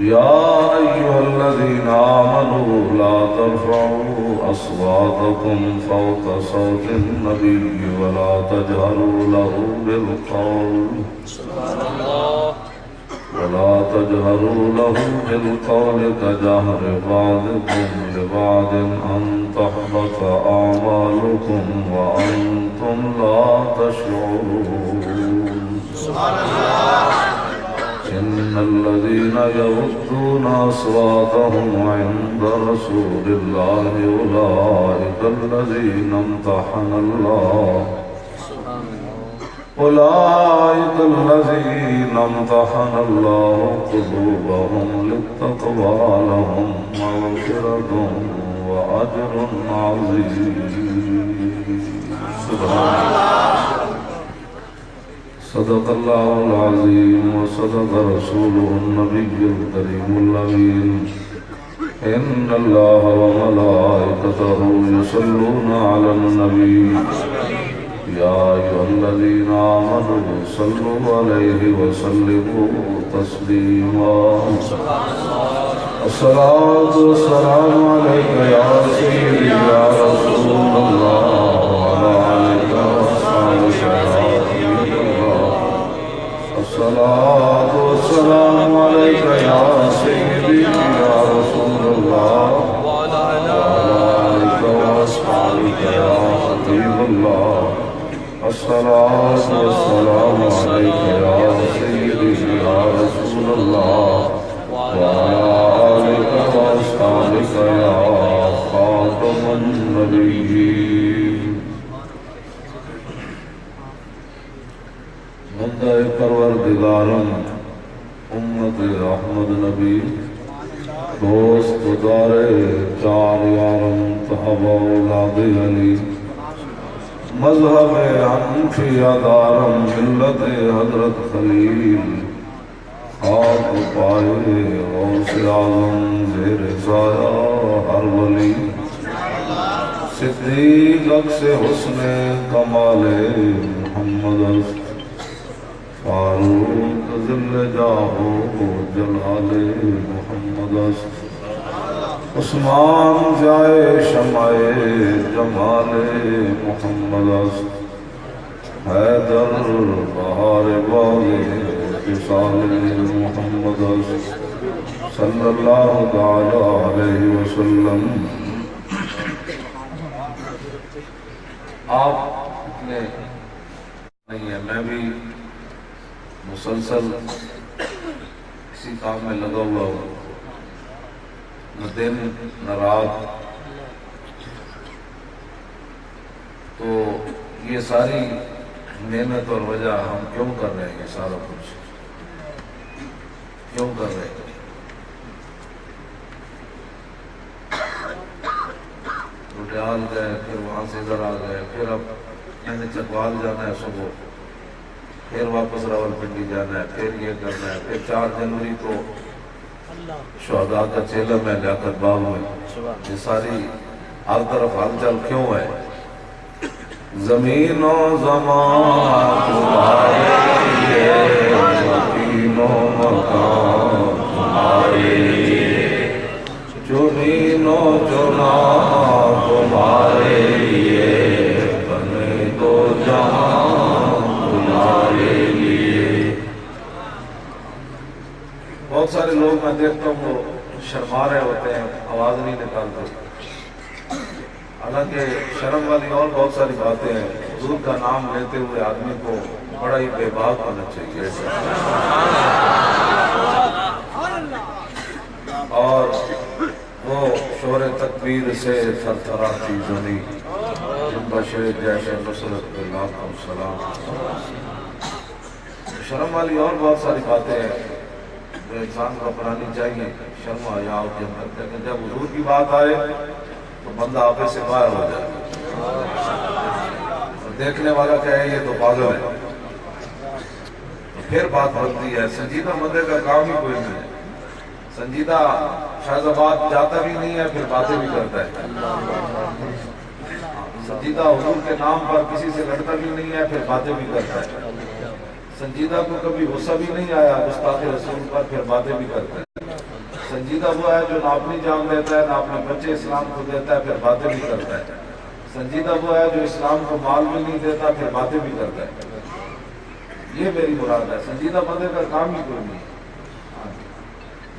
يا أيها الذين آمنوا لا ترفعوا أصواتكم فوق صوت النبي ولا تجهروا له بالقول كجهر بعضكم لبعض أن تحبط أعمالكم وأنتم لا تشعرون إن الذين يغضون أصواتهم عند رسول الله أولئك الذين امتحن الله قلوبهم للتقوى لهم مغفرة وأجر عظيم. سبحان الله. صدق الله العظيم وصدق رسوله النبي الكريم الأمين. إن الله وملائكته يصلون على النبي يا أيها الذين آمنوا صلوا عليه وسلموا تسليما. الصلاة والسلام عليك يا سيدي يا رسول الله وعلى آلك وأصحابك يا حبيب الله. الصلاة والسلام عليك يا سيدي يا رسول الله وعلى آلك وأصحابك يا حبيب الله. الصلاة والسلام عليك يا سيدي يا رسول الله وعلى آلك وأصحابك يا خاتم النبيين. بندہ پروردگارم امت احمد نبی دوست دارے چار یارم صحابہ اولاد علی مذہب حنفی دارم ملت حضرت خلیل خاک پائے غوث اعظم زیر سایہ ہر ولی صدیق عکس حسن کمال محمد فاروق ذل جاہو جلال محمد عثمان جائے شمع جمال محمد حیدر بہار باغ وصال محمد صلی اللہ تعالی علیہ وسلم. آپ اتنے نہیں ہیں، میں بھی مسلسل اسی کام میں لگا ہوا ہوں، نہ دن نہ رات. تو یہ ساری محنت اور وجہ ہم کیوں کر رہے ہیں؟ یہ سارا کچھ کیوں کر رہے ہیں؟ روڈیال گئے، پھر وہاں سے ادھر آ گئے، پھر اب میں نے چکوال جانا ہے صبح، پھر واپس راولپنڈی جانا ہے، پھر یہ کرنا ہے، پھر 4 جنوری کو شہداء کا چیلم ہے لیاقت باغ میں. یہ ساری ہر طرف ہلچل کیوں ہے؟ زمین و زمان تمہارے لیے، زمین و مکان تمہارے لیے، چنین و چنا تمہارے لیے، بنے تو جہاں تمہارے لیے. بہت سارے لوگ میں دیکھتا ہوں وہ شرما رہے ہوتے ہیں، آواز نہیں نکالتے. حالانکہ شرم والی اور بہت ساری باتیں ہیں. حضور کا نام لیتے ہوئے آدمی کو بڑا ہی بے باک ہونا چاہیے. اور وہ شور تکبیر سے تھر تھراتی زمین بشر جیسے نصرت پہ لاکھوں سلام. شرم والی اور بہت ساری باتیں ہیں جو انسان کو اپنانی چاہیے. شرم حیا کے اندر، لیکن جب حضور کی بات آئے تو بندہ آپے سے باہر ہو جائے. دیکھنے والا کہے یہ تو پاگل ہے، تو پھر بات بنتی ہے. سنجیدہ بندے کا کام ہی کوئی نہیں ہے. سنجیدہ شاہد آباد جاتا بھی نہیں ہے، پھر باتیں بھی کرتا ہے. سنجیدہ حضور کے نام پر کسی سے لڑتا بھی نہیں ہے، پھر باتیں بھی کرتا ہے. سنجیدہ کو کبھی غصہ بھی نہیں آیا گستاخ رسول پر، پھر باتیں بھی کرتا ہے. سنجیدہ وہ ہے جو نہ اپنی جان دیتا ہے نہ اپنے بچے اسلام کو دیتا ہے پھر باتیں بھی کرتا ہے. سنجیدہ وہ ہے جو اسلام کو مال بھی نہیں دیتا پھر باتیں بھی کرتا ہے. یہ میری مراد ہے. سنجیدہ بندے کا کام ہی کوئی نہیں ہے.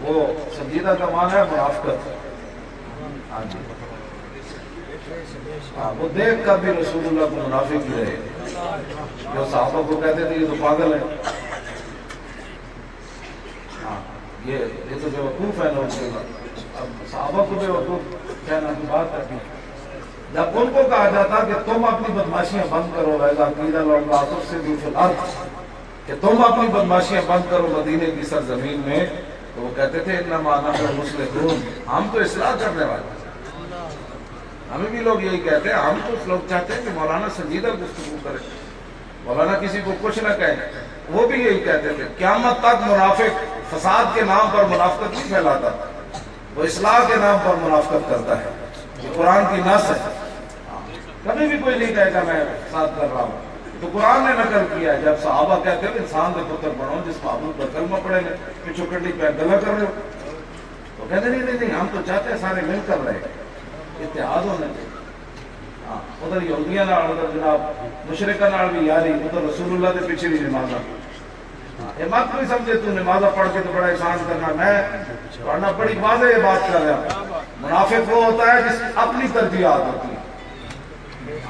وہ سنجیدہ کا معنی ہے منافقت. ہاں جی وہ دیکھ کر بھی رسول اللہ کو منافق ہی رہے. جو صحابہ کو کہتے تھے یہ تو پاگل ہے, یہ تو بے وقوف ہے لوگ کے بعد. اب صحابہ کو بے وقوف کہنا کی بات ہے. جب ان کو کہا جاتا کہ تم اپنی بدماشیاں بند کرو وَإِذَا قِيلَ لَهُمْ لَا تُفْسِدُوا فِي الْأَرْضِ, کہ تم اپنی بدماشیاں بند کرو مدینے کی سرزمین میں, تو وہ کہتے تھے انما نحن مصلحون, ہم تو اصلاح کرنے والے ہیں. ہمیں بھی لوگ یہی کہتے ہیں. ہم تو لوگ چاہتے ہیں کہ مولانا سنجیدہ گفتگو کرے, مولانا کسی کو کچھ نہ کہے. وہ بھی یہی کہتے تھے. قیامت تک منافق فساد کے نام پر منافقت نہیں پھیلاتا, وہ اصلاح کے نام پر منافقت کرتا ہے. یہ قرآن کی نص ہے. کبھی بھی کوئی نہیں کہے گا میں فساد کر رہا ہوں. تو قرآن نے نقل کیا ہے جب صحابہ کہتے ہیں انسان کے پتر بنو جس معبود پر کلمہ پڑھے گا کہ چوکڑی پہ گلا کر رہے ہو, تو کہتے نہیں ہم تو چاہتے ہیں سارے مل کر رہے, اتحاد ہونا چاہیے. ادھر یہودیاں نال, ادھر جناب مشرکاں نال بھی یاری, ادھر رسول اللہ کے پیچھے بھی نمازاں. یہ مت کوئی سمجھے تو نمازاں پڑھ کے تو بڑا احسان کرنا. میں ورنہ بڑی واضح بات کر رہا ہوں. منافق وہ ہوتا ہے جس کی اپنی ترجیحات ہوتی ہیں.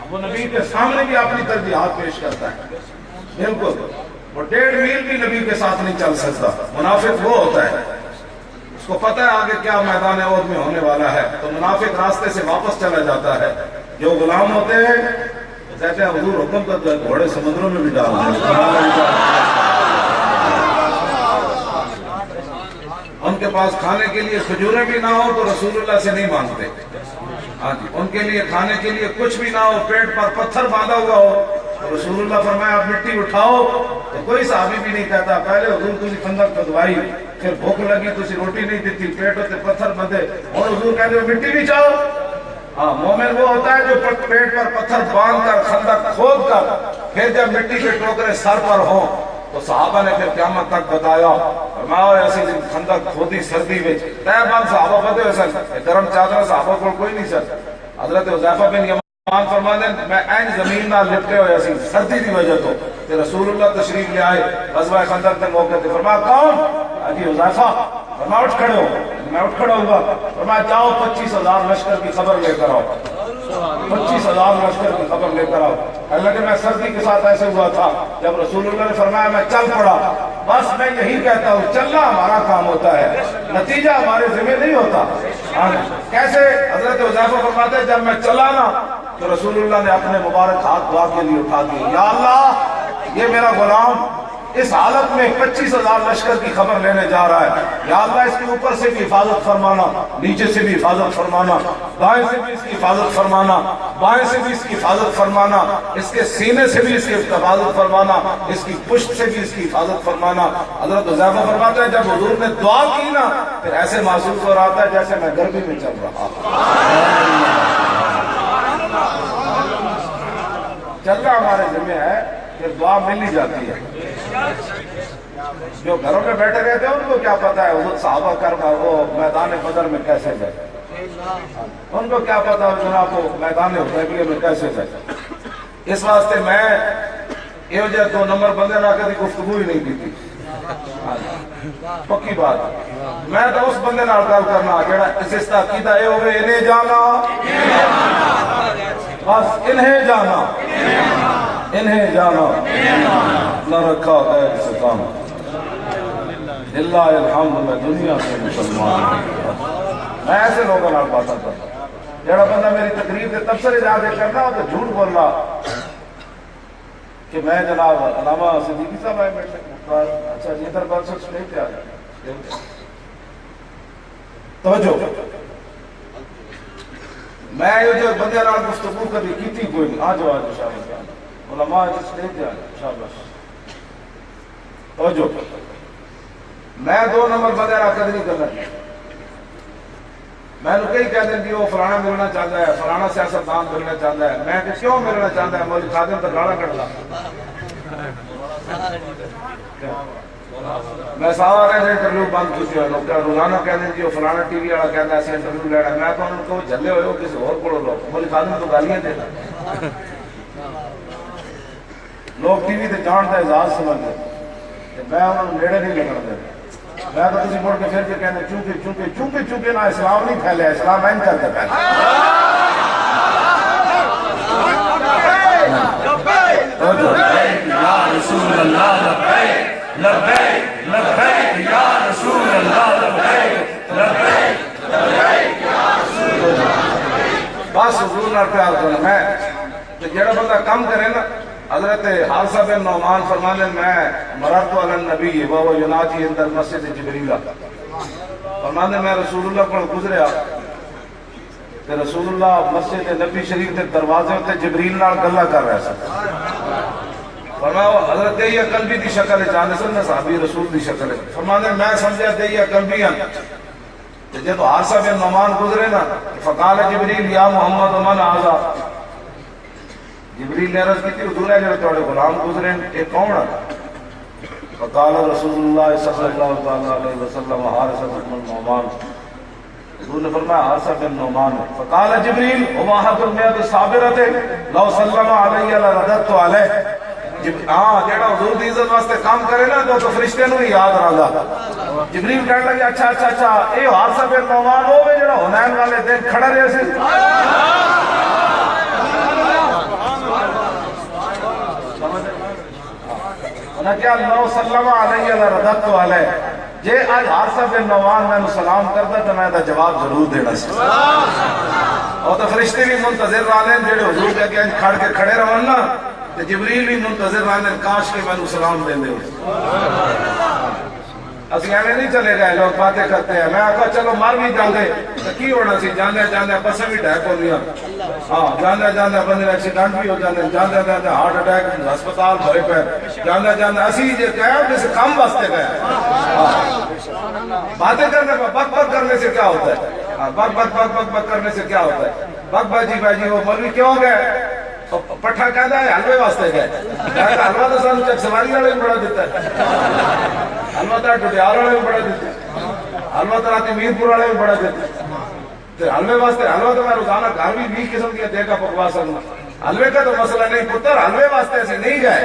وہ نبی کے سامنے بھی اپنی ترجیحات پیش کرتا ہے. بالکل وہ 1.5 میل بھی نبی کے ساتھ نہیں چل سکتا. منافق وہ ہوتا ہے اس کو پتہ ہے آگے کیا میدان عہد میں ہونے والا ہے, تو منافق راستے سے واپس چلا جاتا ہے. جو غلام ہوتے ہیں کہتے ہیں حضور حکم کرتا ہے گھوڑے سمندروں میں بھی ڈال دیں. ان کے پاس کھانے کے لیے کھجوریں بھی نہ ہو تو رسول اللہ سے نہیں مانگتے. ہاں جی ان کے لیے کھانے کے لیے کچھ بھی نہ ہو, پیٹ پر پتھر باندھا ہوا ہو تو رسول اللہ فرمایا آپ مٹی اٹھاؤ. تو کوئی صحابی بھی نہیں کہتا پہلے حضور تسی خندق کھدوائی, پھر بھوک لگی تسی روٹی نہیں دیتی, پیٹ ہوتے پتھر بندھے, اور حضور کہتے ہو مٹی بھی چاہو. ہاں مومن وہ ہوتا ہے جو پیٹ پر پتھر باندھ کر خندق کھود کر پھر جب مٹی کے ٹوکرے سر پر ہوں تو صحابہ نے پھر قیامت تک بتایا فرمایا ایسی خندق کھودی سردی میں تہ بند صحابہ بدے ہوئے سن, گرم چادر صحابہ کو کوئی نہیں سن. حضرت حذیفہ بن یمان فرماتے ہیں میں این زمین نہ لپٹے ہوئے سی سردی دی وجہ تو, کہ رسول اللہ تشریف لے آئے غزوہ خندق کے موقع تے. فرمایا کون؟ حجی حذیفہ. فرمایا اٹھ کھڑے ہو. میں اٹھ کھڑا ہوا. فرمایا جاؤ 25,000 لشکر کی خبر لے کر آؤ. 25,000 لشکر کی خبر لے کر آؤ. اللہ کہ میں سردی کے ساتھ ایسے ہوا تھا جب رسول اللہ نے فرمایا میں چل پڑا. بس میں یہی کہتا ہوں چلنا ہمارا کام ہوتا ہے, نتیجہ ہمارے ذمہ نہیں ہوتا. کیسے؟ حضرت حذیفہ فرماتے ہیں جب میں چلا نا تو رسول اللہ نے اپنے مبارک ہاتھ دعا کے لیے اٹھا دیے, یا اللہ یہ میرا غلام اس حالت میں 25,000 لشکر کی خبر لینے جا رہا ہے, یا اللہ اس کے اوپر سے بھی حفاظت فرمانا, نیچے سے بھی حفاظت فرمانا, دائیں سے بھی اس کی حفاظت فرمانا, بائیں سے بھی اس کی حفاظت فرمانا, اس کے سینے سے بھی اس کی حفاظت فرمانا, اس کی پشت سے بھی اس کی حفاظت فرمانا. حضرت حذیفہ فرماتا ہے جب حضور نے دعا کی نا پھر ایسے محسوس ہو رہا تھا جیسے میں گرمی میں چل رہا. چلنا ہمارے ذمہ ہے, پھر دعا مل ہی جاتی ہے. جو گھروں میں بیٹھے رہتے ہیں ان کو کیا پتا ہے حضرت صحابہ کرنا وہ میدان بدر میں کیسے گئے, ان کو کیا پتا جناب وہ میدان حدیبیہ میں کیسے گئے. اس واسطے میں یہ جو 2 نمبر بندے نہ کبھی گفتگو ہی نہیں کی تھی. پکی بات میں تو اس بندے نال گل کرنا جڑا اس کا عقیدہ اے ہوے انہیں جانا, بس انہیں جانا, انہیں جانا نہ رکھا غیر سے کام. اللہ الحمد میں دنیا سے مسلمان. میں ایسے لوگوں نال باتاں کرتا جڑا بندہ میری تقریر کے تبصرے جا کے کرنا ہو تو جھوٹ بول رہا کہ میں جناب علامہ صدیقی صاحب آئے بیٹھے. اچھا جی ادھر بات سچ نہیں تیار توجہ. میں یہ جو بندے نال گفتگو کبھی کی تھی کوئی نہیں. آ جاؤ شاباش علماء جس نہیں تیار شاباش توجہ. میں 2 نمبر بندے نال کدی نہیں کرنا. میں نے کئی کہہ دیں کہ وہ فلانا ملنا چاہتا ہے, فلانا سیاستدان ملنا چاہتا ہے. میں کہ کیوں ملنا چاہتا ہے؟ مولوی خادم تو گالا کٹ لا. میں سارے انٹرویو بند کیتے ہوئے لوگ روزانہ کہتے ہیں جی وہ فلانا ٹی وی والا کہتا ہے ایسے انٹرویو لینا ہے. میں تو ان کو جھلے ہوئے ہو کسی اور کو لو مول خادم تو گالیاں دینا لوگ ٹی وی تے جان دا اعزاز سمجھتے میں انہوں نے نیڑے نہیں لگن دے. میں تو کسی مڑ کے پھر کے کہنے چونکہ نہ اسلام نہیں پھیلے اسلام این کرتے پھیلے. یا رسول اللہ لبیک لبیک لبیک یا رسول اللہ لبیک لبیک لبیک یا رسول اللہ. بس حضور نال پیار کرنا. میں جڑا بندہ کم کرے نا حضرت حارثہ بن نعمان فرمانے میں مررت علی النبی وهو یناجی عند المسجد جبریل فرمانے میں رسول اللہ کو گزریا کہ رسول اللہ مسجد نبی شریف کے دروازے تے جبریل نال گلاں کر رہے سن. فرمایا حضرت دیا قلبی دی شکل ہے جانے سن صحابی رسول دی شکل ہے. فرمانے میں سمجھا دیا قلبی ہیں جب حارثہ بن نعمان گزرے نا فقال جبریل یا محمد من هذا جبریل نے عرض کی تھی حضور ہے جو تھوڑے غلام گزرے یہ کون ہے؟ فقال رسول اللہ صلی اللہ علیہ وسلم حارثہ بن نعمان. حضور نے فرمایا حارثہ بن نعمان. فقال جبریل وما حق المئة الصابرة لو سلم علی لرددت علیہ. ہاں جیڑا حضور دی عزت واسطے کام کرے نا تو فرشتے نو یاد رہندا. جبریل کہنے لگے اچھا اے حارثہ بن نعمان ہوے جیڑا حنین والے دن کھڑا رہے سی. کیا لو سلم علیہ لرددت علیہ. جے آج حارثہ بن نعمان میں سلام کرتا تو میں دا جواب ضرور دینا سی. اور تو فرشتے بھی منتظر رہنے جڑے حضور کے کہ کھڑ کے کھڑے رہن نا تو جبریل بھی منتظر رہنے کاش کے میں سلام دے دے. اسی ایویں نہیں چلے گئے لوگ باتیں کرتے ہیں. میں آکھا چلو مر بھی جاندے تو کی ہونا سی جاندے بسیں بھی ڈھیک ہو لیا. ہاں جاندے بندے ایکسیڈنٹ بھی ہو جاندے جاندے ہارٹ اٹیک ہسپتال بھرے پے جاندے اسی جے کہا جیسے کام واسطے گئے. باتیں کرنے پر بک کرنے سے کیا ہوتا ہے؟ بک کرنے سے کیا ہوتا ہے؟ بک جی وہ مولوی کیوں گئے؟ پٹھا کہتا ہے حلوے واسطے گئے. حلوہ تو سانو چک سواری والے بھی بڑا دیتا ہے. حلوہ تو ٹڈیار والے بھی بڑا دیتا ہے. حلوہ تو راتی میرپور والے بھی بڑا دیتا ہے. حلوے واسطے حلوہ تو میں روزانہ گھر بھی 20 قسم کی دے کا پکوا سکوں. حلوے کا تو مسئلہ نہیں پتر حلوے واسطے ایسے نہیں گئے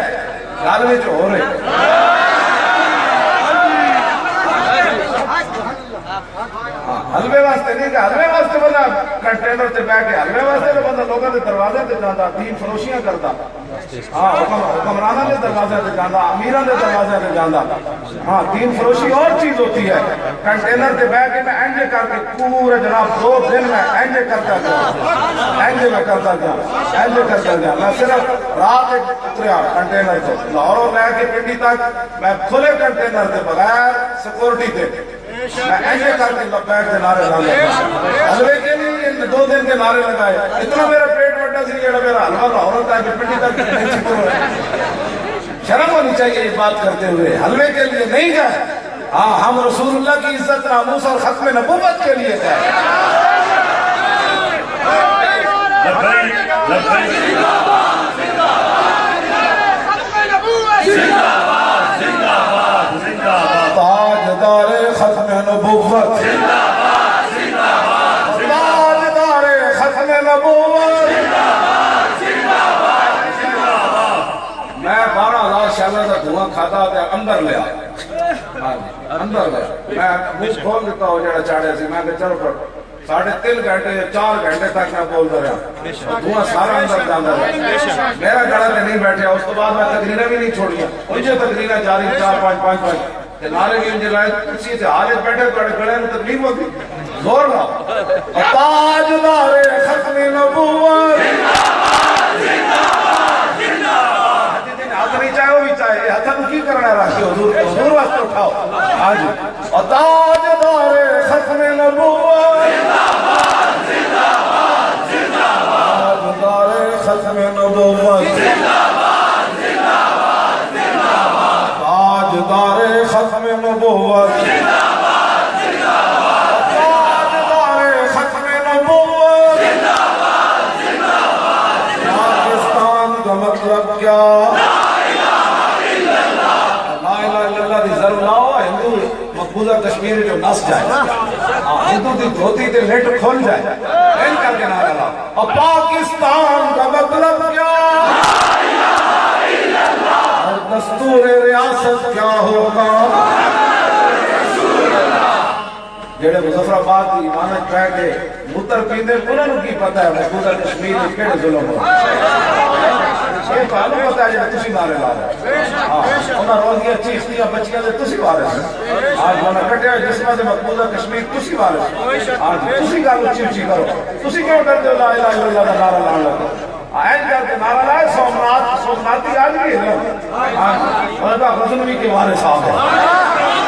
گل میں ہو رہے. حلوے واسطے نہیں کہ حلوے واسطے بندہ کنٹینر تے بیٹھ کے حلوے واسطے تو بندہ لوگوں کے دروازے تے جاندا دین فروشیاں کرتا. ہاں حکمرانوں کے دروازے تے جاندا امیراں کے دروازے تے جاندا. ہاں دین فروشی اور چیز ہوتی ہے. کنٹینر تے بیٹھ کے میں انج کر کے پورے جناب 2 دن میں انج کرتا گیا میں صرف رات اتریا کنٹینر سے لاہوروں لے کے پنڈی تک میں کھلے کنٹینر تے بغیر سیکورٹی تے میں ایسے کر کے لبیک کے نعرے لگائے. حلوے کے لیے 2 دن کے نعرے لگائے. اتنا میرا پیٹ بڑا سی جڑا میرا حلوہ لاہور ہے کہ پنڈی تک نہیں چکر ہوئے. شرم ہونی چاہیے یہ بات کرتے ہوئے. حلوے کے لیے نہیں گئے. ہاں ہم رسول اللہ کی عزت ناموس اور ختم نبوت کے لیے گئے. تاجدار ختم نبوت تاجدار ختم نبوت. میں 12,000 شعلہ کا دھواں کھاتا تے اندر لیا میں منہ کھول دیتا ہوں جڑا چاڑے سی. میں چلو 3.5 گھنٹے یا 4 گھنٹے تک میں بولتا رہا. دھواں سارا اندر جانا رہا. میرا گڑا تے نہیں بیٹھا. اس کے بعد میں تقریریں بھی نہیں چھوڑیا. مجھے تقریریں جاری 4-5 نعرے بھی انجھے لائے کسی سے حالت بیٹھے توڑے گڑے میں تکلیف ہوتی. زور لاؤ. تاجدار ختم نبوت ہاتھ نہیں چاہے وہ بھی چاہے. یہ ہاتھ کی کرنا رکھی حضور واسطے اٹھاؤ. آج تاجدار ختم نبوت تاجدار ختم نبوت تاجدار ختم نبوت تاجدار ختم نبوت. پاکستان کا مطلب کیا؟ لا الہ الا اللہ دی ضرور لاؤ ہندو مقبوضہ کشمیر جو نس جائے ہندو دی دھوتی تے لٹ کھل جائے این کر کے نعرہ لاؤ اور پاکستان کا مطلب کیا اور دستور ریاست کیا ہوگا جڑے مظفر آباد کی امانت پہ کے متر پیندے انہوں کی پتہ ہے مقبوضہ کشمیر میں کیڑے ظلم ہو یہ پہلو پتہ ہے جب تسی نعرے لا رہے انہاں روزیاں چیختیاں بچیاں دے تسی وارث ہیں آج مانا کٹیا جسمہ دے مقبوضہ کشمیر تسی وارث ہیں آج تسی گل اچھی اچھی کرو تسی کیوں کرتے ہو لا الہ الا اللہ کا نعرہ لان لگو آئین کر کے نعرہ لائے سومناتی آج بھی ہے اور غزنوی کے وارث صاحب ہے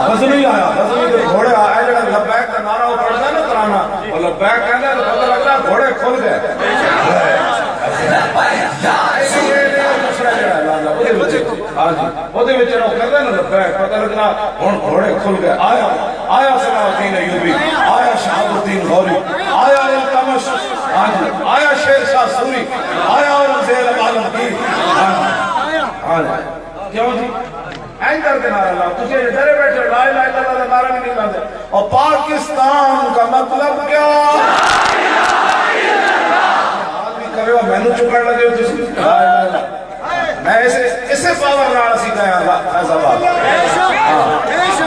غزنوی آیا غزنوی کے گھوڑے آئے جڑا لبیک کا نعرہ وہ پڑھتا ہے نا ترانا اور لبیک کہنے تو پتہ لگتا ہے گھوڑے کھل گئے پتہ لگنا ہوں گھوڑے کھل گئے آیا صلاح الدین ایوبی آیا شہاب الدین غوری آیا التمش آیا شیر شاہ سوری آیا اورنگزیب عالمگیر کیوں جی این کر کے نعرہ لاؤ تجھے ڈرے بیٹھے لا الہ الا اللہ نعرہ بھی نہیں لاتے اور پاکستان کا مطلب کیا آدمی کرے ہو میں نے چکڑ لگے ہو جس لا الہ الا میں اسے پاور نہ سیکھا ہے فیض آباد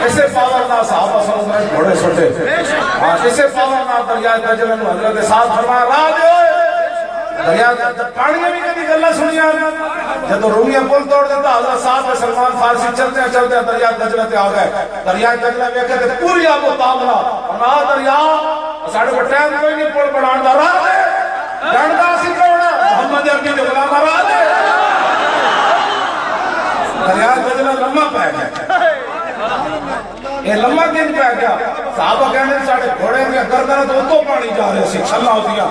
اسے پاور نہ صحابہ صلی اللہ علیہ وسلم گھوڑے سٹے اسے پاور نہ دریائے دجلن حضرت ساتھ فرمایا راج ہوئے دریائے پانیاں بھی کبھی گلہ سنیا جب تو رومیہ پل توڑ دیتا حضرت صاحب سلمان فارسی چلتے ہیں دریائے دجلہ تے آ گئے دریائے دجلہ میں کہتے پوری آپ کو تابلہ اور نہ دریائے ساڑھے کو ٹائم کوئی نہیں پل بڑھان دا راہ دے جانتا سی کونا محمد عربی جو غلام راہ دے دریائے دجلہ لمحہ پہ گیا یہ لمحہ دن پہ گیا صحابہ کہنے ساڑھے گھوڑے میں گردنہ تو اتو پانی جا رہے سی چھلا ہوتی ہیں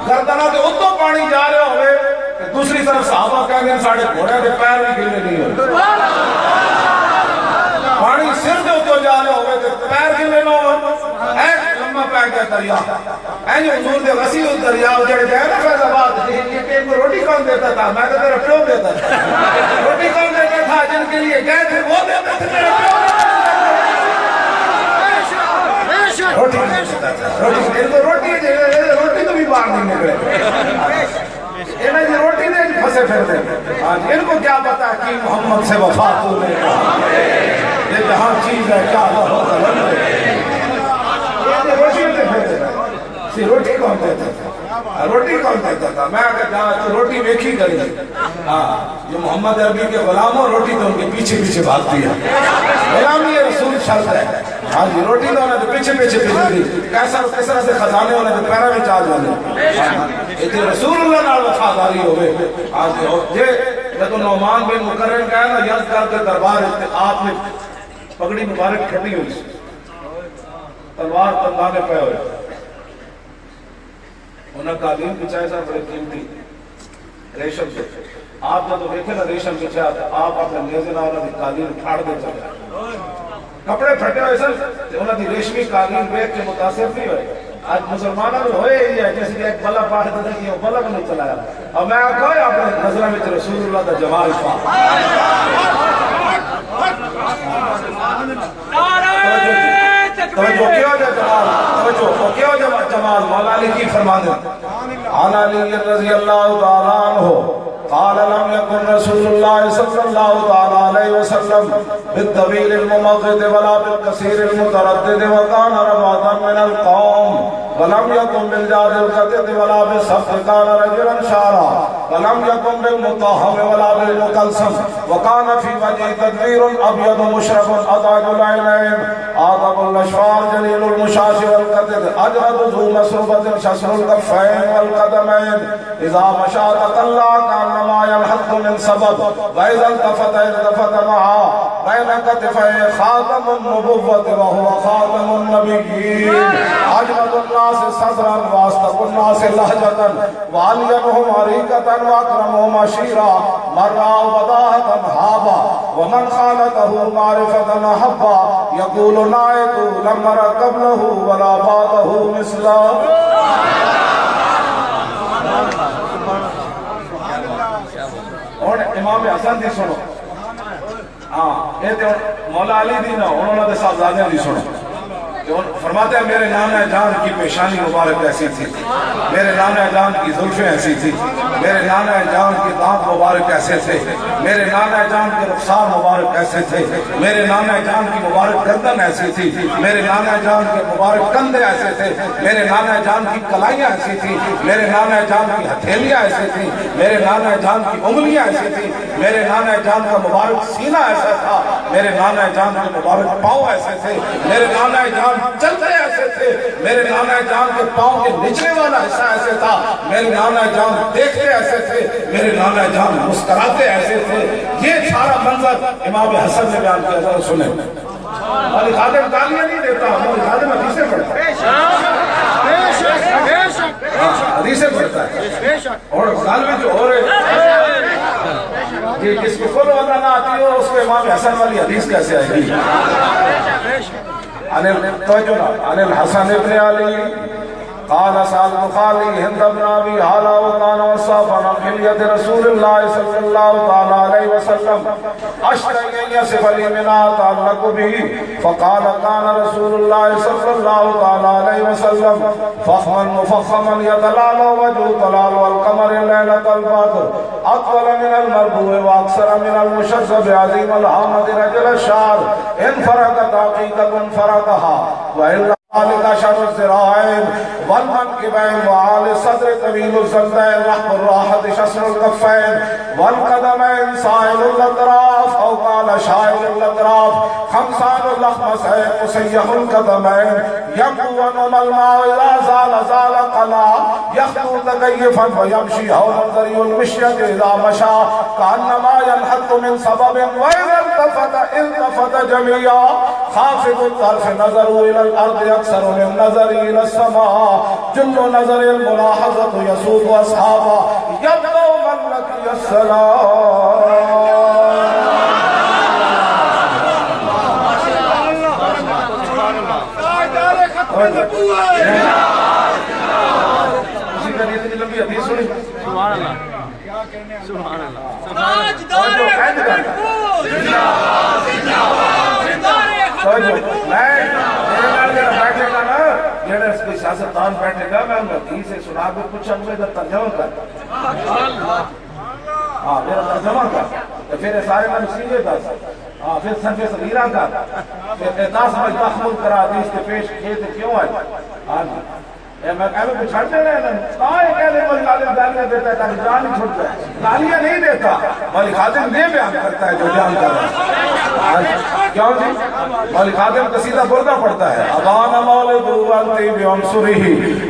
گردنہ تو اتو پانی جا رہے ہوئے دوسری طرف صحابہ کہنے ساڑھے گھوڑے کے پیر بھی گرنے نہیں ہوئے پانی سر دے اتو جا رہے ہوئے تو پیر گرنے نہ ہوئے ایک لمحہ پہ گیا دریا اینی حضور دے غسیل دریا جڑے گئے نا فیض آباد یہ کو روٹی کون دیتا تھا میں تو تیرا پیو دیتا تھا روٹی کون دیتا تھا جن کے لیے گئے تھے وہ دیتا تھا تیرا پیو روٹی تو بھی باہر نہیں نکلے انہیں روٹی نے پھنسے پھر دے ان کو کیا پتا کہ محمد سے وفا تو نے کہا یہ جہاں چیز ہے کیا روٹی نے پھر دے روٹی کون دیتا تھا روٹی کون دیتا تھا میں اگر جہاں روٹی ویکھی کری یہ محمد عربی کے غلاموں روٹی تو ان کے پیچھے پیچھے بھاگتی ہے غلامی رسول شرط ہے ہاں جی روٹی تو انہیں پیچھے پیچھے دی کیسا کس طرح سے خزانے ہونے تو پیرا میں چارج ہونے یہ رسول اللہ نال وفاداری ہوئے ہاں جی یہ جب نعمان بن مقرن کہا نا یزدگرد کے دربار آپ نے پگڑی مبارک کھٹی ہوئی تلوار تندانے پہ ہوئے انہاں قالین بچھائے صاحب بڑے قیمتی ریشم سے آپ جب دیکھیں نا ریشم بچھایا آپ اپنے نیزے نہ انہاں دی قالین پھاڑ دے چلے کپڑے پھٹے ہوئے سر انہاں دی ریشمی قالین بیٹھ کے متاثر نہیں ہوئے آج مسلمانوں میں ہوئے ہی ہے جیسے کہ ایک بلہ پاڑ دے کہ وہ بلہ نہیں چلایا اور میں آپ کہا اپنے نظرہ میں رسول اللہ دا جمال پا توجہ کیا جا جمال توجہ کیا جا جمال مولا علی کی فرمانے عن علی رضی اللہ تعالیٰ عنہ قال لم يكن رسول الله صلى الله تعالى عليه وسلم بالطويل الممغد ولا بالقصير المتردد وكان رمادا من القوم ولم يكن بالجاد القتد ولا بالصف كان رجلا شعرا ولم يكن بالمطهم ولا بالمقلسم وكان في وجهه تدبير ابيض مشرب اضاج العينين آدم الاشفار جليل المشاش والقتد اجرد ذو مسربة شسر الكفين والقدمين اذا مشى تقلى كانما يلحق من سبب واذا التفت معه بين كتفيه خاتم النبوة وهو خاتم النبيين اجمد الناس صدرا واصدق الناس لهجة وألينهم عريقة وأكرمهم عشيرا من رأى بداهة هابا ومن خالته معرفة أحبا يقول نائت لم نر قبله ولا بعده مثله اور امام حسن دی سنو ہاں یہ تو مولا علی دی نا انہوں نے صاحبزادے دی سنو فرماتے ہیں میرے نانا جان کی پیشانی مبارک ایسی تھی، میرے نانا جان کی زلفیں ایسی تھی، میرے نانا جان کے دانت مبارک ایسے تھے، میرے نانا جان کے رخسار مبارک ایسے تھے، میرے نانا جان کی مبارک گردن ایسی تھی، میرے نانا جان کے مبارک کندھے ایسے تھے، میرے نانا جان کی کلائیاں ایسی تھی، میرے نانا جان کی ہتھیلیاں ایسی تھی، میرے نانا جان کی انگلیاں ایسی تھی، میرے نانا جان کا مبارک سینہ ایسا تھا، میرے نانا جان کے مبارک پاؤں ایسے تھے، میرے نانا جان چلتے ایسے تھے، میرے نانا جان کے پاؤں کے نچلے والا حصہ ایسے تھا، میرے نانا جان دیکھتے ایسے تھے، میرے نانا جان مسکراتے ایسے تھے۔ یہ سارا منظر امام حسن نے بیان کیا، ذرا سنیں۔ مولی خادم تالیاں نہیں دیتا، مولی خادم حدیثیں پڑھتا ہے، حدیثیں پڑھتا ہے، اور سال میں جو ہو رہے یہ جس کو کل وضع نہ آتی ہو اس کو امام حسن والی حدیث کیسے آئے گی؟ عن الحسن بن علي قال سألت خالي هند بن أبي هالة وكان وصافا في يد رسول الله صلى الله عليه وسلم أشتهي أن يصف لي منها أتعلق به فقال كان رسول الله صلى الله عليه وسلم فخما مفخما يتلالى وجهه تلال والقمر ليلة البدر أطول من المربوع وأكثر من المشذب عظيم الحامد رجل الشعر إن فرقت عقيدة فرقها وإلا ذلك شر الذراعين والمنكبين وعالي الصدر طويل الزلدين لحم الراحة شسر الكفين والقدمين سائل الأطراف أو قال شائل الأطراف خمسان اللخمسين مسيح القدمين يبدو أنهما الماء إذا زال قلع يخطو تكيفا ويمشي هولا ذري المشية إذا مشى كأنما ينحط من سبب وإذا التفت جميعا خافض الطرف نظروا إلى الأرض أكثر من نظر إلى السماء جل نظر الملاحظة يسود أصحابا يبدو من لقي السلام سبحان اللہ سبحان اللہ سیاستدان بیٹھے گا میں حدیث سے سنا کے پوچھا مجھے ترجمہ کر ہاں میرا ترجمہ کر تو پھر سارے میں سیدھے دس ہاں پھر صنف صغیرہ کا پھر اعتاس میں تحمل کرا حدیث کے پیش کیے تھے کیوں آئے ہاں جی میں کہہ لوں چھڑتے رہے نا کہاں ہے کہہ لیں مولی خادم گالیاں دیتا ہے تاکہ جان نہیں چھوٹ جائے گالیاں نہیں دیتا مولی خادم یہ بیان کرتا ہے جو بیان کر رہا ہے کیوں جی مولی خادم قصیدہ بردہ پڑھتا ہے ابان مولد والتی بعنصره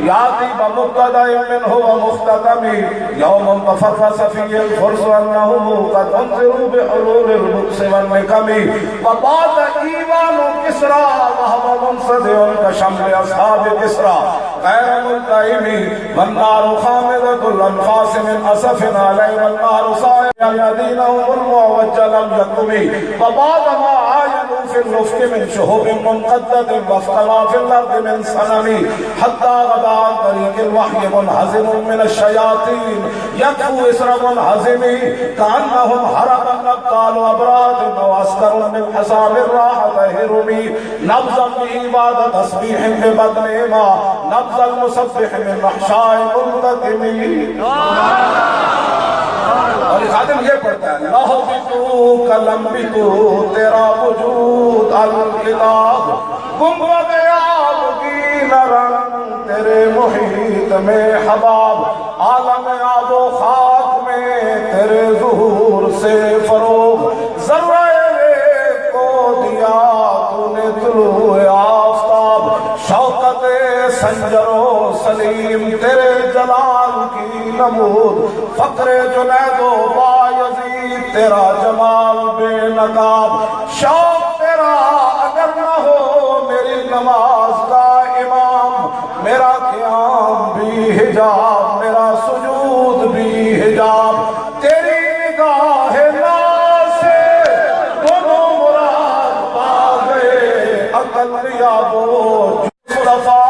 یاتی بمقتدہ منہ ومختتمی یوم تفرس فی الفرس انہم قد انظروا بحلول البکس والنکمی وبات ایوان کسرا وہو منصدع کشمل اصحاب کسرا غیر ملتئمی والنار خامدت الانفاس من اصف علی والنار صائع الذینهم المعوج لم یکمی وبعد ما آینوا فی الرفق من شہب منقدد وفقما فی الارض من صنمی حتی غدا عن طریق الوحی منحزم من الشیاطین یکفو اسر منحزمی کانہم حرب النبتال وابراد واسکر من حساب الراحت ہرمی نبضا بعد تسبیح ببدن ما نبض المصبح من رحشاء منتقمی اور خادم یہ پڑھتا ہے لہ بھی تو کلم بھی تو تیرا وجود الکتاب گنبد آب کی نرنگ تیرے محیط میں حباب عالم آب و خاک میں تیرے ظہور سے فروغ ذرہ کو دیا تو نے طلوع آفتاب شوقت سنجر و سلیم تیرے جلال کی نمود فقر جنید و بایزید تیرا جمال بے نقاب شوق تیرا اگر نہ ہو میری نماز کا امام میرا قیام بھی حجاب میرا سجود بھی حجاب تیری نگاہ ناز سے دونوں مراد پا گئے عقل ریاب و مصطفیٰ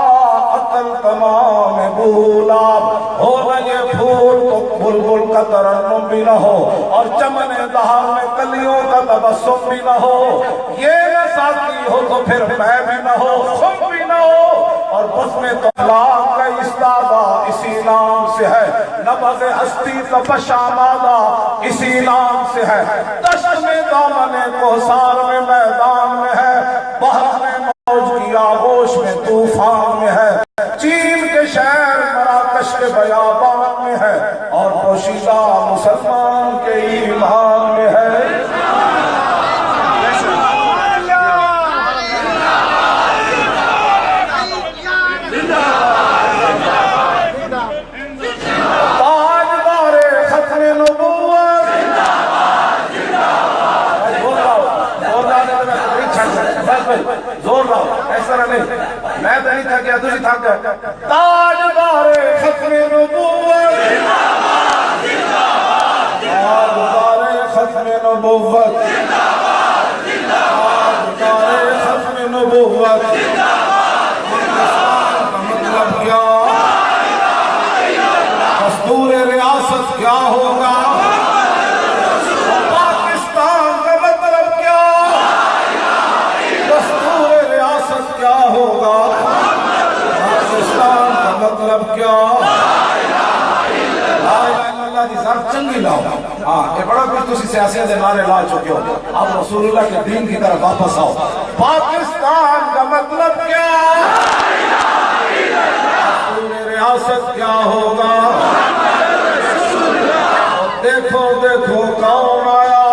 عقل تمام بولاب ہو نہ یہ پھول تو بلبل کا ترنم بھی نہ ہو اور چمن دہار میں کلیوں کا تبسم بھی نہ ہو، یہ نہ ساتھی ہو تو پھر میں بھی نہ ہو، خم بھی نہ ہو، اور بس میں تو کا استادہ اسی نام سے ہے، نبض ہستی کا پشامادہ اسی نام سے ہے، دشت میں دامن کوثر میں میدان میں ہے، بحر میں موج کی آغوش میں طوفان میں ہے، چین کے شہر مراکش کے بیابان میں ہے، اور پوشیدہ مسلمان کے ایمان میں ہے۔ زور رہا ایسا نہیں، میں تو نہیں تھا کیا تجھے تھا کیا، تاجدار ختم نبوت، تاجدار ختم نبوت، تاجدار ختم نبوت، مطلب کیا، دستور ریاست کیا ہوگا، پاکستان کا مطلب کیا، دستور ریاست کیا ہوگا، پاکستان کا مطلب کیا، لا الہ الا اللہ دی ذات چنگی لاؤ۔ ہاں یہ بڑا کچھ تسی سیاسی دے نعرے لا چکے ہو، آپ رسول اللہ کے دین کی طرف واپس آؤ۔ پاکستان کا مطلب کیا، دستور ریاست کیا ہوگا، دیکھو دیکھو کون آیا،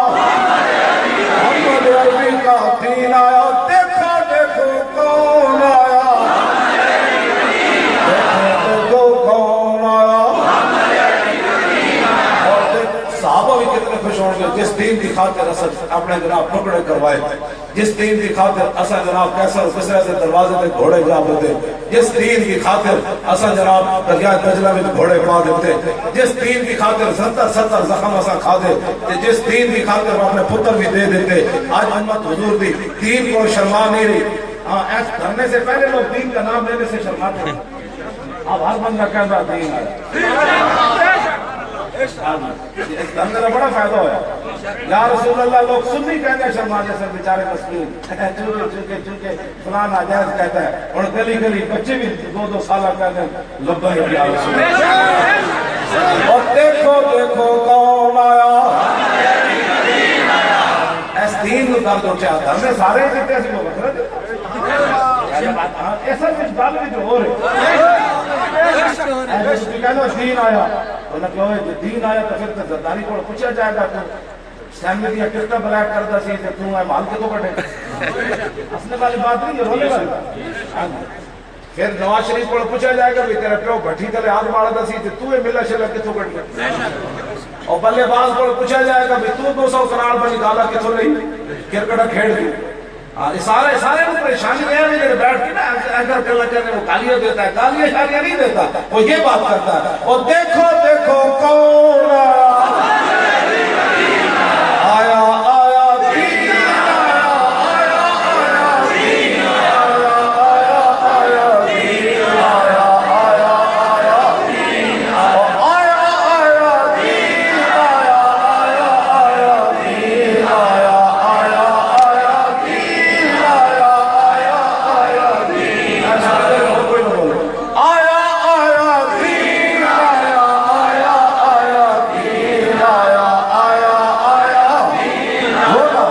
محمد عربی کا دین آیا، دیکھو دیکھو کون آیا، دیکھو دیکھو کون آیا، اور صحابہ بھی کتنے خوش ہوں گے جس دین کی خاطر اسد اپنے جناب ٹکڑے کروائے، جس دین کی خاطر اسد جناب کیسر و کسرا سے دروازے تے گھوڑے جا بتے، جس دین کی خاطر اسد جناب دریا دجلہ میں گھوڑے پا دیتے، جس دین کی خاطر 70 زخم اسا کھا دے، جس دین کی خاطر اپنے پتر بھی دے دیتے۔ آج امت حضور دی دین کو شرما نہیں رہی، ایسا کرنے سے پہلے لوگ دین کا نام لینے سے شرماتے ہیں، اب ہر بندہ کہتا دین ہے، اس دھرنے کا بڑا فائدہ ہوا ہے۔ یا رسول اللہ لوگ سنی کہتے ہیں شرمانے سے بیچارے مسکین، چونکہ فلان ناجائز کہتا ہے، اور گلی گلی بچے بھی 2 سالہ کہتے ہیں لبیک یا رسول اللہ، اور دیکھو دیکھو کون آیا، اس دین کو کر دو چاہتا ہمیں سارے دیتے ہیں لوگ ایسا کچھ گل بھی جو ہو رہے دین آیا، انہوں نے کہا دین آیا تو پھر زرداری کو پوچھا جائے گا، تو سیملی دیا ٹکٹا بلیک کرتا سی تو تم ہے مال کے تو کٹے، اصل والی بات نہیں ہے، رونے والی بات۔ پھر نواز شریف کو پوچھا جائے گا بھی تیرا پیو بھٹی تلے ہاتھ مارتا سی تو ہے ملا شلا کتوں کٹ گیا، اور بلے باز کو پوچھا جائے گا بھی تو 200 کروڑ پر نکالا کتوں نہیں کرکٹا کھیڑ گئی۔ سارے میں پریشانی ہے میرے بیٹھ کے نا اگر کلا کرنے وہ گالیاں دیتا ہے، گالیاں شالیاں نہیں دیتا، وہ یہ بات کرتا ہے، اور دیکھو دیکھو کون آیا، آیا دین آیا، آیا آیا دین آیا، آیا آیا دین آیا، آیا آیا دین آیا، آیا دین آیا، آیا آیا دین آیا، آیا آیا دین آیا، آیا آیا دین آیا، کوئی نہ بولو، آیا آیا دین آیا، آیا آیا دین آیا، آیا آیا دین آیا،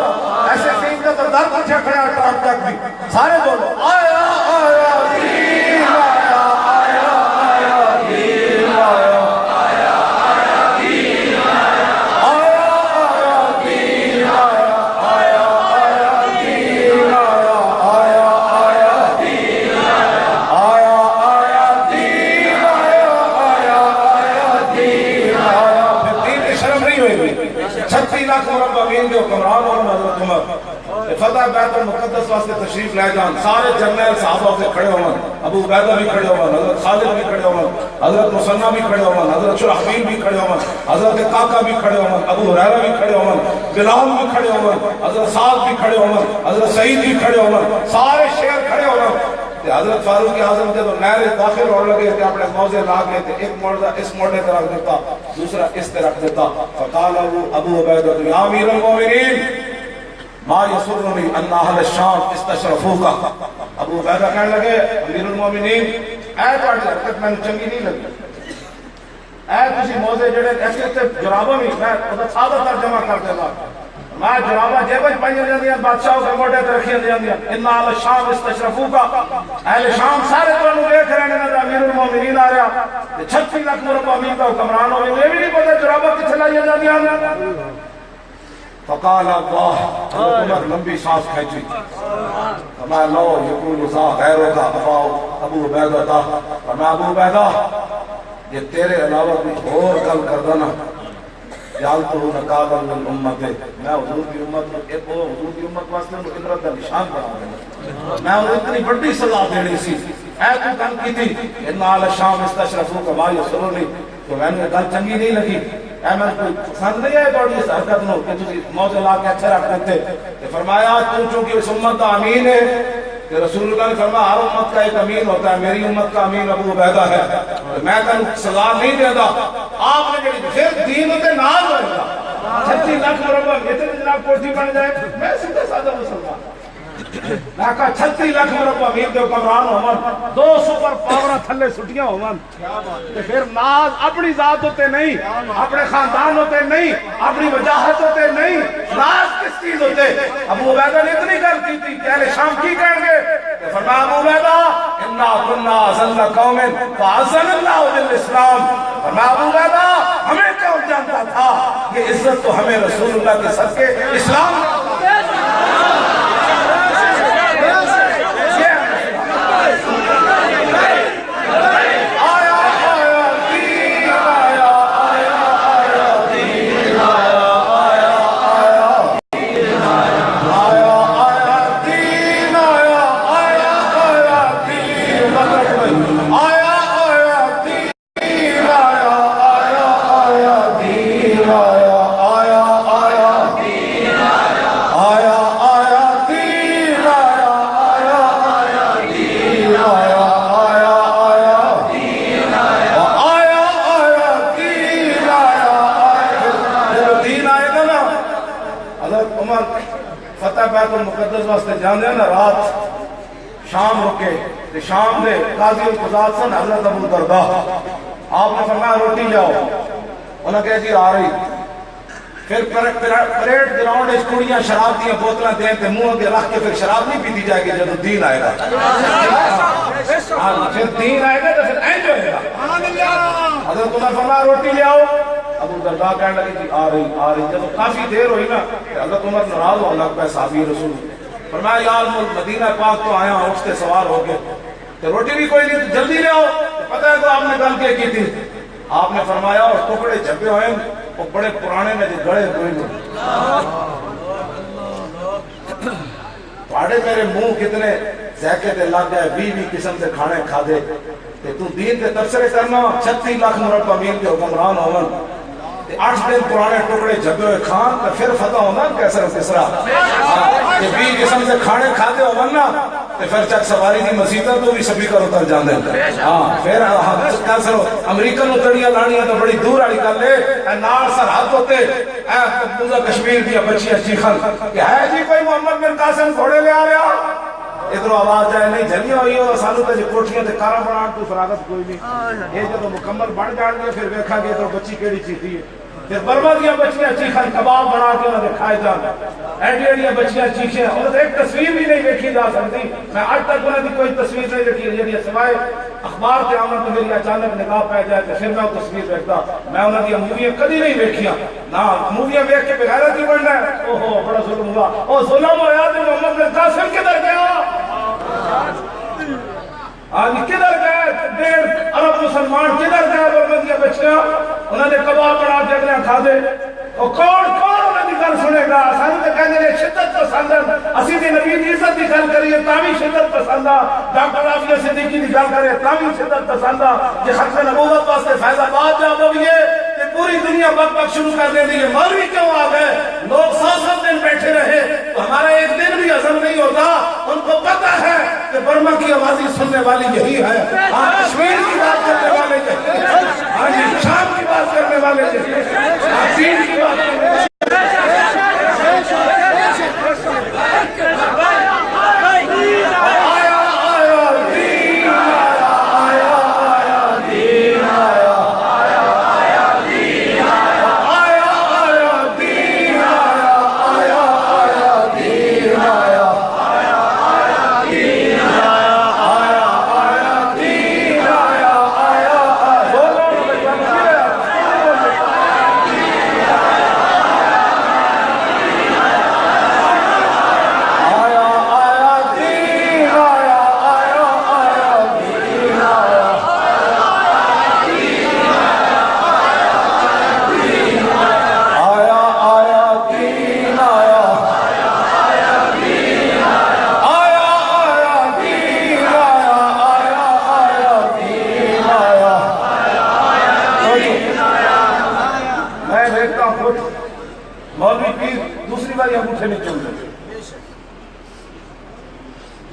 ایسے دین کا تو درد اچھا کھڑا ٹاپ تک بھی سارے بولو، آیا آیا دین آیا، آیا آیا دین آیا، آیا آیا دین آیا، آیا آیا دین آیا، آیا آیا دین آیا، آیا آیا دین آیا، آیا آیا دین آیا، آیا آیا دین آیا۔ پھر دین کی شرم نہیں ہوئی، 36 لاکھ مربعین کے حکمران اور حضرت عمر فتح بیت المقدس واسطے تشریف لے جان، سارے جرنیل صحابہ سے کھڑے ہوں، ابو عبیدہ بھی کھڑے ہوں، حضرت خالد بھی کھڑے ہوں، حضرت مثنہ بھی کھڑے ہوں، حضرت شرحبیل بھی کھڑے ہوں، حضرت کاکا بھی کھڑے ہوں، ابو ہریرہ بھی کھڑے ہوں، بلال بھی کھڑے ہوں، حضرت سعد بھی کھڑے ہوں، حضرت سعید بھی کھڑے ہوں، سارے شیر کھڑے ہوں، کہ حضرت فاروق اعظم جب نہر داخل ہونے لگے کہ اپنے موزے لا کے تھے، ایک موزہ اس موڑے پہ رکھ دیتا، دوسرا اس پہ رکھ دیتا. فقال ابو عبیدہ یا امیر المومنین ما یسرنی ان اہل الشام استشرفوک. ابو عبیدہ کہنے لگے امیر المومنین اے تہاڈی حرکت مینوں چنگی نہیں لگی، اے تسی موزے جڑے ایسے تے جراباں بھی میں او سادہ ترجمہ کر دینا، میں جراباں جیب وچ پائیاں جاندیاں بادشاہ دے موڈے تے رکھیاں جاندیاں. ان اہل الشام استشرفوک، اہل شام سارے تانوں ویکھ رہے نے امیر المومنین آ رہا تے 36 لاکھ مربع میل دا حکمران ہوے، یہ بھی نہیں پتہ جراباں کتھے لائیاں جاندیاں. فقال اللہ، عمر لمبی سانس کھینچی، فرمایا لو یقول ذا غیرک ابو عبیدہ تھا. فرمایا ابو عبیدہ یہ تیرے علاوہ کچھ اور گل کردا نا جالتو نقابا للامت، میں حضور کی امت ایک حضور کی امت واسطے عبرت کا نشان بنا دینا، میں انہیں اتنی بڑی سزا دینی سی. اے تو گل کی تھی ان اہل الشام استشرفوک ما یسرنی، تو میں نے گل چنگی نہیں لگی، اے میں کوئی پسند نہیں ہے تھوڑی اس حرکت نو کہ تسی موزے لا کے اچھے رکھ دیتے. تے فرمایا تو چونکہ اس امت کا امین ہے کہ رسول اللہ نے فرمایا ہر امت کا ایک امین ہوتا ہے، میری امت کا امین ابو عبیدہ ہے، میں تینوں سزا نہیں دیندا. آپ نے جڑی پھر دین تے ناز ہوئے گا 36 لاکھ مربع اتنے جناب کوٹھی بن جائے، میں سیدھا سادہ مسلمان میں کہا 36 لاکھ مربع میل دے حکمران ہون، 2 سپر پاوراں تھلے سٹیاں ہون، تے پھر ناز اپنی ذات ہوتے نہیں، اپنے خاندان ہوتے نہیں، اپنی وجاہت ہوتے نہیں، ناز کس چیز ہوتے. ابو عبیدہ نے اتنی گل کی تھی کہ اہل شام کی کہیں گے؟ فرمایا ابو عبیدہ انا كنا اذل قوم فاعزنا اللہ بالاسلام. فرمایا ابو عبیدہ ہمیں کون جانتا تھا یہ عزت تو ہمیں رسول اللہ کے صدقے اسلام مقدس واسطے جانے نا رات شام رکے تے شام دے قاضی القضات سن حضرت ابو درداء. آپ نے فرمایا روٹی لاؤ، انہوں نے کہا جی آ رہی. پھر پریڈ گراؤنڈ اس کڑیاں شراب دیا بوتلاں دیں تے منہ کے رکھ کے پھر شراب نہیں پیتی جائے گی جب دین آئے گا. پھر دین آئے گا تو پھر اینج ہوئے گا. حضرت عمر فرمایا روٹی لے آؤ. ابو درداء کہنے لگے جی آ رہی. جب کافی دیر ہوئی نا حضرت عمر ناراض ہونے لگ پہ صحابی رسول. فرمایا یار مدینہ پاک تو آیا اٹھ سے سوار ہو گئے تو روٹی بھی کوئی نہیں، جلدی لے آؤ. پتہ ہے تو آپ نے گل کیا کی تھی؟ آپ نے فرمایا اور ٹکڑے جھپے ہوئے وہ بڑے پرانے میں جو گڑے ہوئے پاڑے میرے منہ کتنے ذائقے تے لگ گئے، 20 قسم سے کھانے کھا دے تے تو دین کے تبصرے کرنا 36 لاکھ مربع میل کے حکمران ہون 8 دن پرانے ٹکڑے جھپے ہوئے کھان تو پھر فتح ہونا کیسر کسرا. 20 قسم سے کھانے کھاتے ہو نا تو پھر چک سواری دی مسیطہ تو بھی سبھی کر اتر جان دیں. پھر کیسر امریکن اتڑیاں لانیاں تو بڑی دور آڑی کر لے نار سرحد ہوتے مقبوضہ کشمیر دیا بچیاں چیخن کہ ہے جی کوئی محمد بن قاسم گھوڑے لے آ رہا. ادھر آواز جائے نہیں جھلیاں ہوئی ہو سانو تے کوٹھیاں تے کارا بنا تو فراغت کوئی نہیں. یہ جب مکمل بن جان گے پھر ویکھا گے تو بچی کیڑی چیتی ہے. پھر برما دیا بچیاں چیخن کباب بنا کے انہوں نے کھائے جان ایڈی ایڈیاں بچیاں چیخیں انہوں نے ایک تصویر بھی نہیں دیکھی جا سکتی. میں آج تک انہوں نے کوئی تصویر نہیں دیکھی جی سوائے اخبار کے آمد تو میری اچانک نگاہ پہ جائے تو پھر میں وہ تصویر دیکھتا. میں انہوں نے موویاں کدی نہیں دیکھیاں نہ موویاں دیکھ کے بغیرت ہی بننا ہے. اوہو بڑا ظلم ہوا. او ظلم ہوا تو محمد بن قاسم کدھر گیا؟ آج کدھر گئے 1.5 ارب مسلمان کدھر گئے؟ برمدیاں بچیاں انہوں نے کباب بنا کے اگلے کھا دے. اور کون انہوں نے گل سنے گا؟ سانو تے کہندے نے شدت پسند اسی دی نبی دی عزت دی گل کریے تا بھی شدت پسند آ. ڈاکٹر عافیہ صدیقی دی گل کرے تا بھی شدت پسند آ. یہ ختم نبوت واسطے فیض آباد جا ہوئیے کہ پوری دنیا بک بک شروع کر دے دی. یہ مولوی کیوں آ گئے؟ لوگ 7 دن بیٹھے رہے تو ہمارا ایک دن بھی ہضم نہیں ہوتا. ان کو پتہ ہے کہ علماء کی آوازیں سننے والی یہی ہے. ہاں کشمیر کی بات کرنے والے یہی ہے. ہاں جی شام کی بات کرنے والے یہی ہے. ہاں دین کی بات کرنے والے.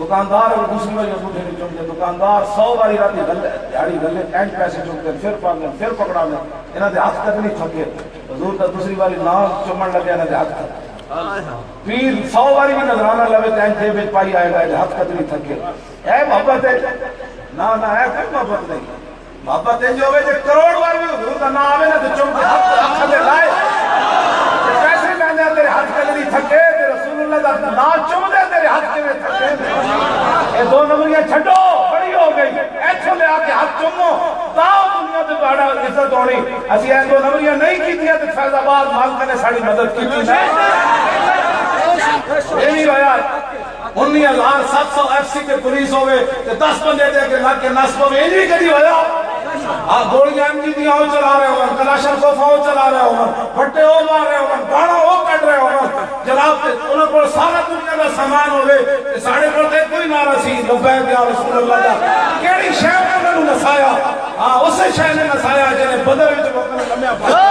دکاندار اور دوسری باری انگوٹھے نہیں چومتے. دکاندار 100 باری راتی گلے دیہڑی گلے اینڈ پیسے چومتے پھر پاگے پھر پکڑا لیں. انہاں دے ہاتھ تک نہیں تھکے. حضور کا دوسری باری نام چومن لگے انہاں دے ہاتھ تک. پیر 100 باری بھی نظرانہ لوے تے اینڈ وچ پائی آئے گا ہاتھ تک نہیں تھکے. اے محبت ہے نا نا اے کوئی محبت نہیں. محبت ہے جو ہوے جے کروڑ بار بھی حضور کا نام آوے نا تے چوم کے ہاتھ دے لائے پیسے لیندے تیرے ہاتھ تک نہیں تھکے. تے رسول اللہ دا نام چوم دے تیرے ہاتھ کیویں تھکے. اے 2 نمبریاں چھڈو بڑی ہو گئی. ایتھوں لے آ کے ہاتھ چومو تاں دنیا تے بڑا عزت ہونی. اسی اے 2 نمبریاں نہیں کیتیاں تے فیض آباد مالک نے ساڈی مدد کیتی نا. اے نہیں ہویا 19,700 ایف سی کے پولیس ہوئے تے 10 بندے دے کے لگ کے نصب ہوئے. یہ نہیں کدی ہویا. گولیاں ایم جی دیاں چلا رہے ہوں کلاشن کوفاں چلا رہے ہوں پھٹے وہ مار رہے ہوں گانا وہ کٹ رہے ہوں جناب. انہوں کو سارا دنیا کا سامان ہوئے ساڑھے پڑھتے کوئی نعرہ سی لبیک یا رسول اللہ دا. کیڑی شے نے انہوں نے نسایا. ہاں اسے شے نے نسایا جنہیں بدر وچ لوکاں نے لمیا پایا.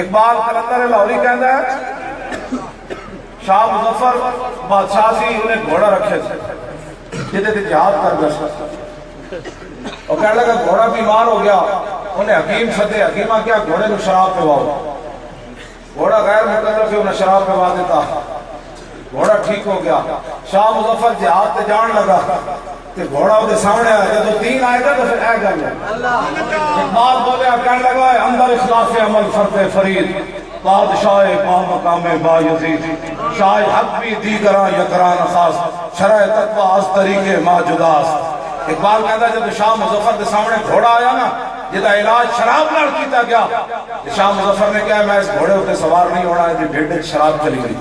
اقبال قلندر لاہوری کہندا ہے شاہ مظفر بادشاہ سی انہیں گھوڑا رکھے جہدے تے جہاد کر گئے اور کہنے لگا گھوڑا بیمار ہو گیا انہیں حکیم سدے حکیمہ کیا گھوڑے کو شراب پواؤ گھوڑا غیر مکلف ہے انہیں شراب پوا دیتا گھوڑا ٹھیک ہو گیا شاہ مظفر جہاد تے جان لگا تے گھوڑا وہ سامنے آیا جب دین آئے گا تو پھر اے گل ہے اقبال بولے کہنے لگا اندر اخلاص عمل فرد فرید بادشاہ با مقام با یزید شاہ حق بھی دیگراں یکران اساس شرع تقوی از طریقے ما جداس اقبال کہتا جب شاہ مظفر کے سامنے گھوڑا آیا نا جدا علاج شراب نال کیتا گیا شاہ مظفر نے کہا میں اس گھوڑے ہوتے سوار نہیں ہونا ہے بھیڑ شراب چلی گئی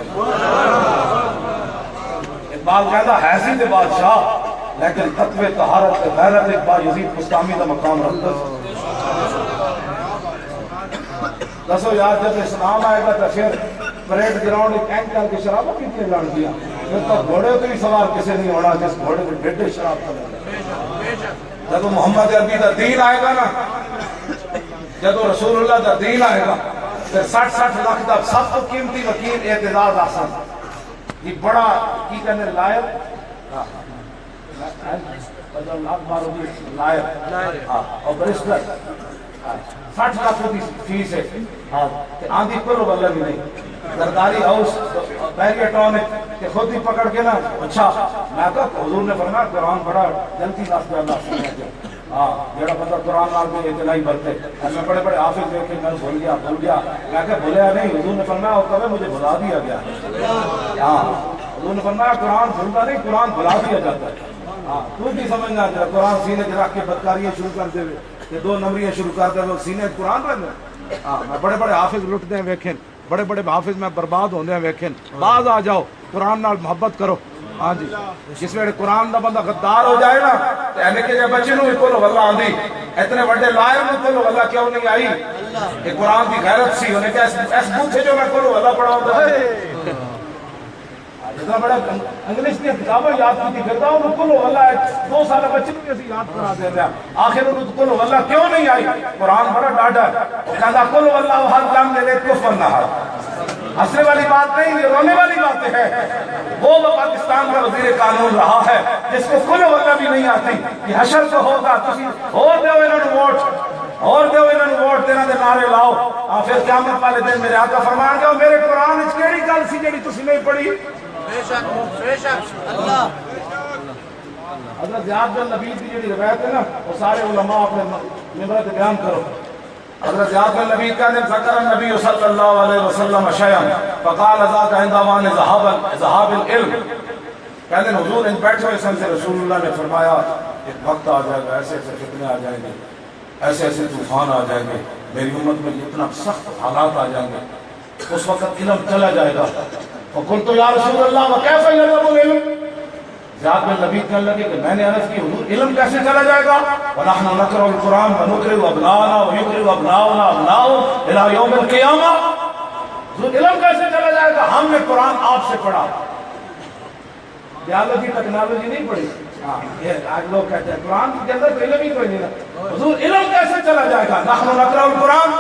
اقبال کہتا ہے سی تے بادشاہ لیکن تقوی طہارت غیرت با یزید مستعمی دا مقام رکھتا دسو یاد جب اسلام آئے گا تو پھر پریڈ گراؤنڈ ایک اینک کر کے شرابہ کتنے جان دیا پھر تو گھوڑے تو بھی سوار کسی نہیں ہونا جس گھوڑے کو ڈیڈے شراب کرے جب محمد عربی دا دین آئے گا نا جب رسول اللہ دا دین آئے گا پھر 60 لاکھ دا سب تو قیمتی وکیل اعتداد آسان یہ بڑا کی کہنے لائر لائر اور برسٹر 60 لاکھ کی فیس ہے آندھی پر واللہ بھی نہیں سرکاری ہاؤس بیریہ ٹاؤن کہ خود ہی پکڑ کے نا اچھا میں کہا حضور نے فرمایا قرآن بڑا جلدی راست پہ اللہ سمجھا جائے جیڑا بندہ قرآن نال میں اطلاعی برتے میں بڑے بڑے حافظ دیکھے میں بھول گیا میں کہا بھولیا نہیں حضور نے فرمایا اور کبھی مجھے بھلا دیا گیا حضور نے فرمایا قرآن بھولتا نہیں قرآن بھلا دیا جاتا ہے تو بھی سمجھنا چاہتا قرآن سینے کے رکھ کے بدکاریاں شروع کر دے کہ 2 نمبریاں شروع کر دے وہ سینے قرآن رہ دے میں بڑے بڑے حافظ لٹتے ہیں ویکھیں بڑے بڑے حافظ میں برباد ہوندے ہیں ویکھیں باز آ جاؤ قرآن نال محبت کرو ہاں جی جس ویلے قرآن دا بندہ غدار ہو جائے نا تے اینے کے جے بچے نو کولو واللہ آندی اتنے بڑے لائر نو کولو واللہ کیوں نہیں آئی کہ قرآن دی غیرت سی انہیں کہ اس بوتھے جو میں کولو واللہ پڑھاؤں دا جتنا بڑا انگلش کی کتابیں یاد کی تھی کرتا ہوں کلو واللہ 2 سال بچے بھی اسی یاد کرا دیتے ہیں آخر انہوں کلو واللہ کیوں نہیں آئی قرآن بڑا ڈاٹا وہ کہتا کلو واللہ وہ ہر کام لے لے کفر نہ ہنسنے والی بات نہیں یہ رونے والی باتیں ہیں وہ پاکستان کا وزیر قانون رہا ہے جس کو کلو واللہ بھی نہیں آتی یہ حشر کو ہوگا تسی اور دیو انہوں ووٹ اور دیو انہوں ووٹ دینا دے نعرے لاؤ پھر قیامت والے دن میرے آقا فرمان گا میرے قرآن اس کیڑی گل سی جڑی تسی نہیں پڑھی بے شک اللہ حضرت زیاد بن لبید کی جو روایت ہے نا وہ سارے علماء اپنے ممبر بیان کرو حضرت زیاد بن لبید کہتے ہیں ذکر النبی صلی اللہ علیہ وسلم شیئا فقال ذاک عندوان ذهاب العلم کہتے ہیں حضور ان بیٹھے ہوئے سن سے رسول اللہ نے فرمایا ایک وقت آ جائے گا ایسے ایسے فتنے آ جائیں گے ایسے ایسے طوفان آ جائیں گے میری امت میں اتنا سخت حالات آ جائیں گے اس وقت علم چلا جائے گا وقلت یا رسول اللہ وکیف یذهب العلم زیاد بن لبید کہنے لگے کہ میں نے عرض کی حضور علم کیسے چلا جائے گا ونحن نقرأ القرآن ونقرئ ابناءنا ويقرئ ابناؤنا ابناؤهم الى يوم القیامہ حضور علم کیسے چلا جائے گا ہم نے قرآن آپ سے پڑھا بیالوجی ٹیکنالوجی نہیں پڑھی یہ آج لوگ کہتے ہیں قرآن کے اندر علم ہی کوئی نہیں حضور علم کیسے چلا جائے گا نحن نقرأ القرآن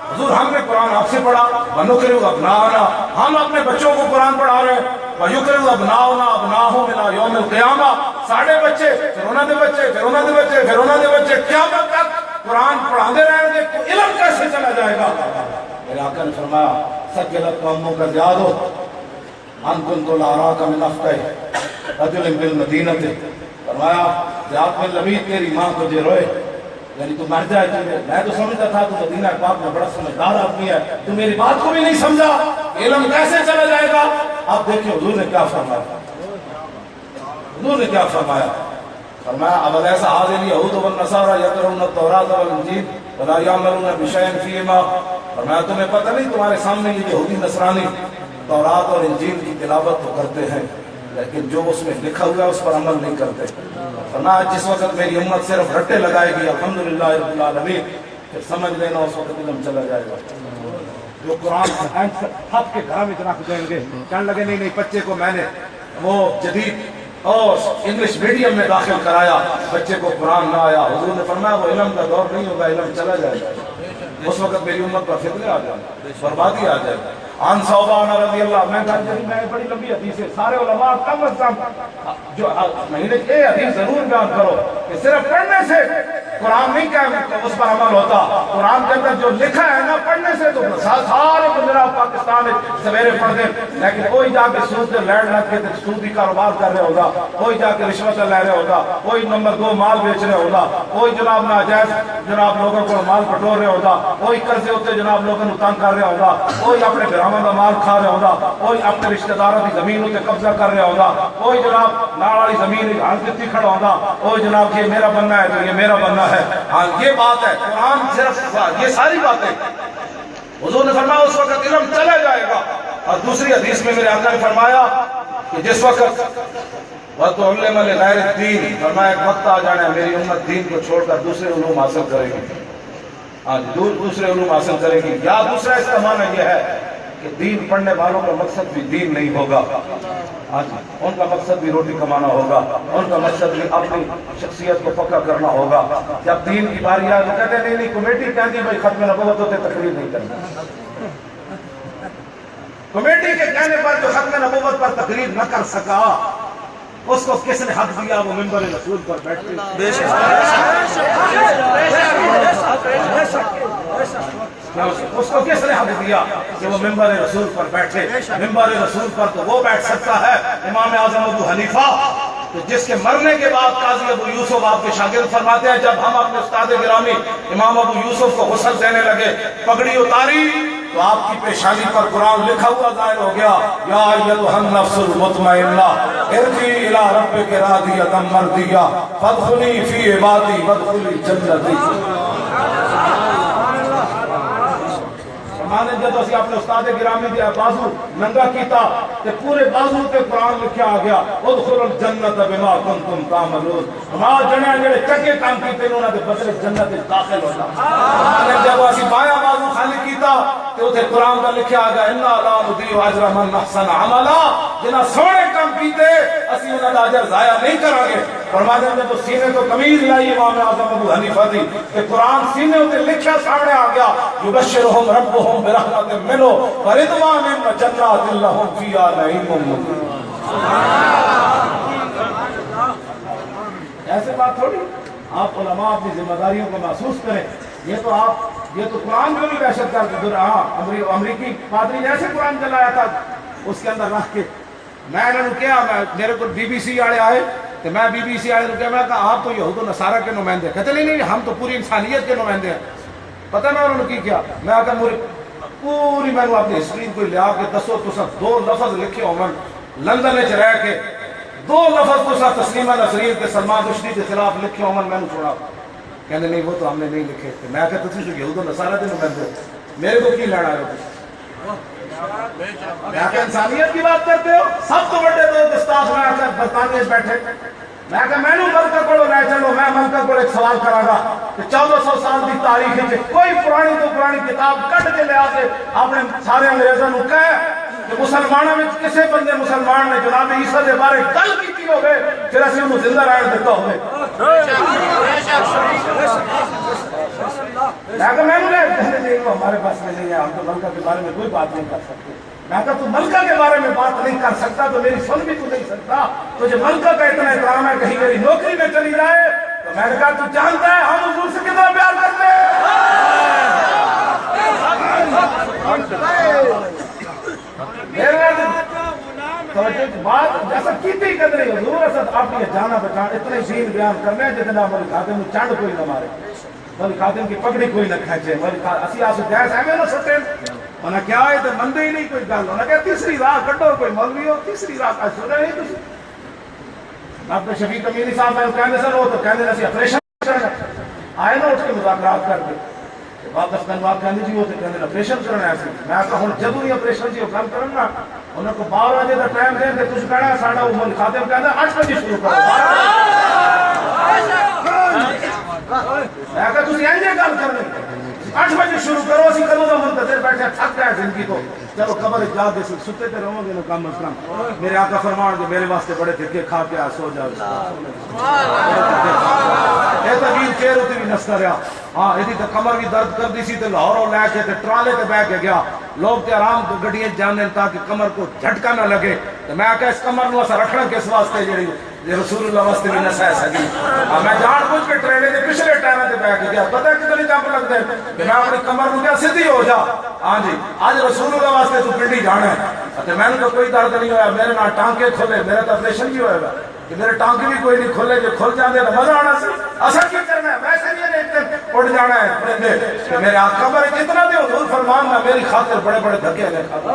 حضور ہم نے قرآن آپ سے پڑھا وَنُقْرِئُ أَبْنَاءَنَا ہم اپنے بچوں کو قرآن پڑھا رہے ہیں وَيُقْرِئُ أَبْنَاءُنَا أَبْنَاءَهُمْ إِلَى يَوْمِ الْقِيَامَةِ ساڑھے بچے پھر انہوں نے بچے پھر انہوں نے بچے پھر انہوں نے بچے قیامت تک قرآن پڑھاندے رہیں گے تو علم کیسے چلا جائے گا میرے آقا نے فرمایا سکلت قوموں کا زیاد ہو ان كنت لأراك من أفقه رجل بالمدینة فرمایا زیاد بن لبید تیری ماں کو جو روئے یعنی تو مر جائے تمہیں میں تو سمجھتا تھا تو مدینہ پاک میں بڑا سمجھدار آدمی ہے تو میری بات کو بھی نہیں سمجھا علم کیسے چلا جائے گا اب دیکھیں حضور نے کیا فرمایا حضور نے کیا فرمایا فرمایا اب ایسا حاضر یہود والنصارى یقرؤون التوراۃ والانجیل ولا یعملون بشیء فیہما فرمایا تمہیں پتہ نہیں تمہارے سامنے یہ یہودی نصرانی تورات اور انجیل کی تلاوت تو کرتے ہیں لیکن جو اس میں لکھا ہوا ہے اس پر عمل نہیں کرتے فرمایا جس وقت میری امت صرف رٹے لگائے گی الحمدللہ رب العالمین پھر سمجھ لینا اس وقت علم چلا جائے گا جو قرآن ہاتھ کے گھر میں رکھ دیں گے کہنے لگے نہیں بچے کو میں نے وہ جدید اور انگلش میڈیم میں داخل کرایا بچے کو قرآن نہ آیا حضور نے فرمایا وہ علم کا دور نہیں ہوگا علم چلا جائے گا اس وقت میری امت پر فتنے آ جائے بربادی آ جائے عن ثوبان رضی اللہ میں بڑی لمبی حدیث ہے، سارے علماء کم از کم جو مہینے کی حدیث ضرور بیان کرو کہ صرف پڑھنے سے قرآن نہیں کہ اس پر عمل ہوتا، قرآن کے اندر جو لکھا ہے نا پڑھنے سے تو سارے گجرات پاکستان میں سویرے پڑھ دیں، لیکن کوئی جا کے سود سے لڑ لگ کے سودی کاروبار کر رہے ہوگا، کوئی جا کے رشوت لے رہے ہوگا، کوئی نمبر 2 مال بیچ رہے ہوگا، کوئی جناب ناجائز جناب لوگوں کو مال پٹور رہے ہوگا، کوئی قرضے ہوتے جناب لوگوں کو تنگ کر رہے ہوگا، کوئی اپنے گھراں کا مال کھا رہے ہوگا، کوئی اپنے رشتہ داروں کی زمین تے قبضہ کر رہے ہوگا، کوئی جناب نال والی زمین ہاتھ کتی کھڑا ہوگا، کوئی جناب یہ میرا بننا ہے تو یہ میرا بننا ہے۔ ہاں یہ بات ہے، قرآن صرف یہ ساری باتیں حضور نے فرمایا اس وقت علم چلا جائے گا۔ اور دوسری حدیث میں میرے آقا نے فرمایا کہ جس وقت وَتُعَلِّمَ لِغَيْرِ الدِّينِ، فرمایا ایک وقت آ جانا ہے میری امت دین کو چھوڑ کر دوسرے علوم حاصل کرے گی، ہاں دوسرے علوم حاصل کرے گی، یا دوسرا اس کا معنی یہ ہے کہ دین پڑھنے والوں کا مقصد بھی دین نہیں ہوگا، ان کا مقصد بھی روٹی کمانا ہوگا، ان کا مقصد بھی اپنی شخصیت کو پکا کرنا ہوگا۔ جب دین کی باری آئے تو کہتے نہیں کمیٹی کہتی بھائی ختم نبوت ہوتے تقریر نہیں کرنا، کمیٹی کے کہنے پر جو ختم نبوت پر تقریر نہ کر سکا اس کو کس نے حق دیا وہ منبر رسول پر بیٹھے؟ اس کو کس نے حق دیا کہ وہ منبر رسول پر بیٹھے؟ منبر رسول پر تو وہ بیٹھ سکتا ہے امام اعظم ابو حنیفہ، تو جس کے مرنے کے بعد قاضی ابو یوسف آپ کے شاگرد فرماتے ہیں جب ہم اپنے استاد گرامی امام ابو یوسف کو غسل دینے لگے، پگڑی اتاری تو آپ کی پیشانی پر قرآن لکھا ہوا ظاہر ہو گیا، یا ایھا النفس المطمئنہ ارجعی الی ربک راضیۃ مرضیہ فادخلی فی عبادی وادخلی جنتی۔ ہمارے جب اسی اپنے استاد گرامی دیا بازو ننگا کیتا کہ پورے بازو تے قرآن لکھیا آ گیا ادخلوا الجنت بما کنتم تعملون، ہمارے جنے جڑے چنگے کام کیتے انہاں دے بدلے جنت داخل ہوتا۔ ہمارے جب اسی بایاں بازو خالی کیتا تے اوتھے قرآن دا لکھیا آ گیا انا لا نضیع اجر من احسن عملا، جنہاں سونے کام کیتے اسی انہاں دا اجر ضائع نہیں کران گے۔ فرماتے ہیں جب سینے کو قمیض لائی امام اعظم ابو حنیفہ دی کہ قرآن سینے ہوتے لکھا سامنے آ گیا یبشرہم ربہم برحمت منہ ورضوان وجنات لہم فیہا نعیم مقیم۔ ایسے بات تھوڑی، آپ علماء اپنی ذمہ داریوں کو محسوس کریں۔ یہ تو قرآن میں بھی دہشت گرد امریکی پادری نے ایسے قرآن چلایا تھا اس کے اندر رکھ کے، میں انہوں نے کیا میرے کو بی بی سی والے آئے تو میں بی بی سی والے کو کیا میں کہا آپ تو یہود و نصارہ کے نمائندے، کہتے نہیں ہم تو پوری انسانیت کے نمائندے ہیں۔ پتہ میں انہوں نے کی کیا، میں آ کر پوری میں اپنی ہسٹری کو لیا کے دسو تو سب 2 لفظ لکھے ہوں لندن میں رہ کے 2 لفظ تو سب تسلیمہ نسرین کے سلمان رشدی کے خلاف لکھے ہوں میں نے چھوڑا، کہنے نہیں وہ تو ہم نے نہیں لکھے تھے۔ میں کہتا تھی جو یہود و نصارہ کے نمائندے میرے کو کی لڑا ہے؟ میں کہا انسانیت کی بات کرتے ہو، سب تو بڑے دو دستاخ میں آکر برطانیہ بیٹھے، میں کہا میں نے ملکہ کو لے چلو، میں ملکہ کو ایک سوال کرا گا کہ 1400 سال کی تاریخ ہے کوئی پرانی تو پرانی کتاب کٹ کے لے آتے اپنے سارے انگریزوں نے کہا کہ مسلمانوں میں کسے بندے مسلمان نے جناب عیسیٰ کے بارے گل کی ہو گئے پھر اسی انہوں زندہ رہنے دیتا ہوئے۔ میں کہا میں نے کہنے نہیں وہ ہمارے پاس میں نہیں ہے، ہم تو ملکہ کے بارے میں کوئی بات نہیں کر سکتے۔ میں کہا تو ملکہ کے بارے میں بات نہیں کر سکتا تو میری سن بھی تو نہیں سکتا، تجھے ملکہ کا اتنا احترام ہے کہیں میری نوکری میں چلی جائے تو میں نے کہا تو جانتا ہے ہم حضور سے کتنا پیار کرتے ہیں۔ بات جیسا کیتی قدری حضور اسد اپنی جانا بچان اتنے شین بیان کرنے جتنا مولی خاتم چانڈ کوئی نہ مارے، مولی خاتم کی پگڑی کوئی نہ کھینچے، مولی خاتم اسی آسو گیس ہے میں نہ سٹے انہاں کیا ہے تو مندے ہی نہیں کوئی گل، انہاں کہا تیسری راہ کٹو کوئی مولوی ہو تیسری راہ کا سنے نہیں تسی۔ ڈاکٹر شفیق امینی صاحب میں کہنے سن ہو تو کہنے نسی اپریشن کرنا آئے نا اٹھ کے مذاکرات کر کے واپس کنواب کہنے جی ہوتے کہنے اپریشن کرنا ایسی، میں کہا ہوں جدو ہی اپریشن جی ہو کم کرنا انہوں کو 12 بجے کا ٹائم دیں کہ تجھ کہنا ہے ساڑھا وہ خاتم کہنا 8 بجے شروع کرو۔ میں کہا تجھے اینجے گل کرنے 8 بجے شروع کرو، اسی کلو کا منتظر بیٹھے تھک گئے زندگی تو چلو قبر جا دے ستے تے رہو گے نا کم از کم میرے آقا فرمان کہ میرے واسطے بڑے دھکے کھا کے سو جاؤ۔ یہ طویل چہر ہوتی بھی نستا رہا ہاں یہ تو کمر بھی درد کر دی سی تے لاہوروں لے کے تے ٹرالے تے بہ کے گیا لوگ تے آرام کو گڈیاں جانے تاکہ کمر کو جھٹکا نہ لگے تو میں کہ اس کمر نو اسا رکھنا کس واسطے جڑی رسول اللہ واسطے بھی نہ سہ سکی میں جان بوجھ کے ٹرینے دے پچھلے ٹائم تے بہ کے گیا پتہ کتنی جمپ لگ دے کہ میں اپنی کمر نو کیا سیدھی ہو جا ہاں جی آج رسول اللہ واسطے تو پنڈی جانا ہے تے میں نے کوئی درد نہیں ہویا میرے نال ٹانکے کھلے میرا تو آپریشن بھی ہویا کہ میرے ٹانکے بھی کوئی نہیں کھلے جو کھل جاندے تو مزہ آنا سی اسا کی کرنا ہے ویسے نہیں ایک اڑ جانا ہے پرندے کہ میرے آقا پر کتنا دے حضور فرمان نہ میری خاطر بڑے بڑے دھکے لے کھاتا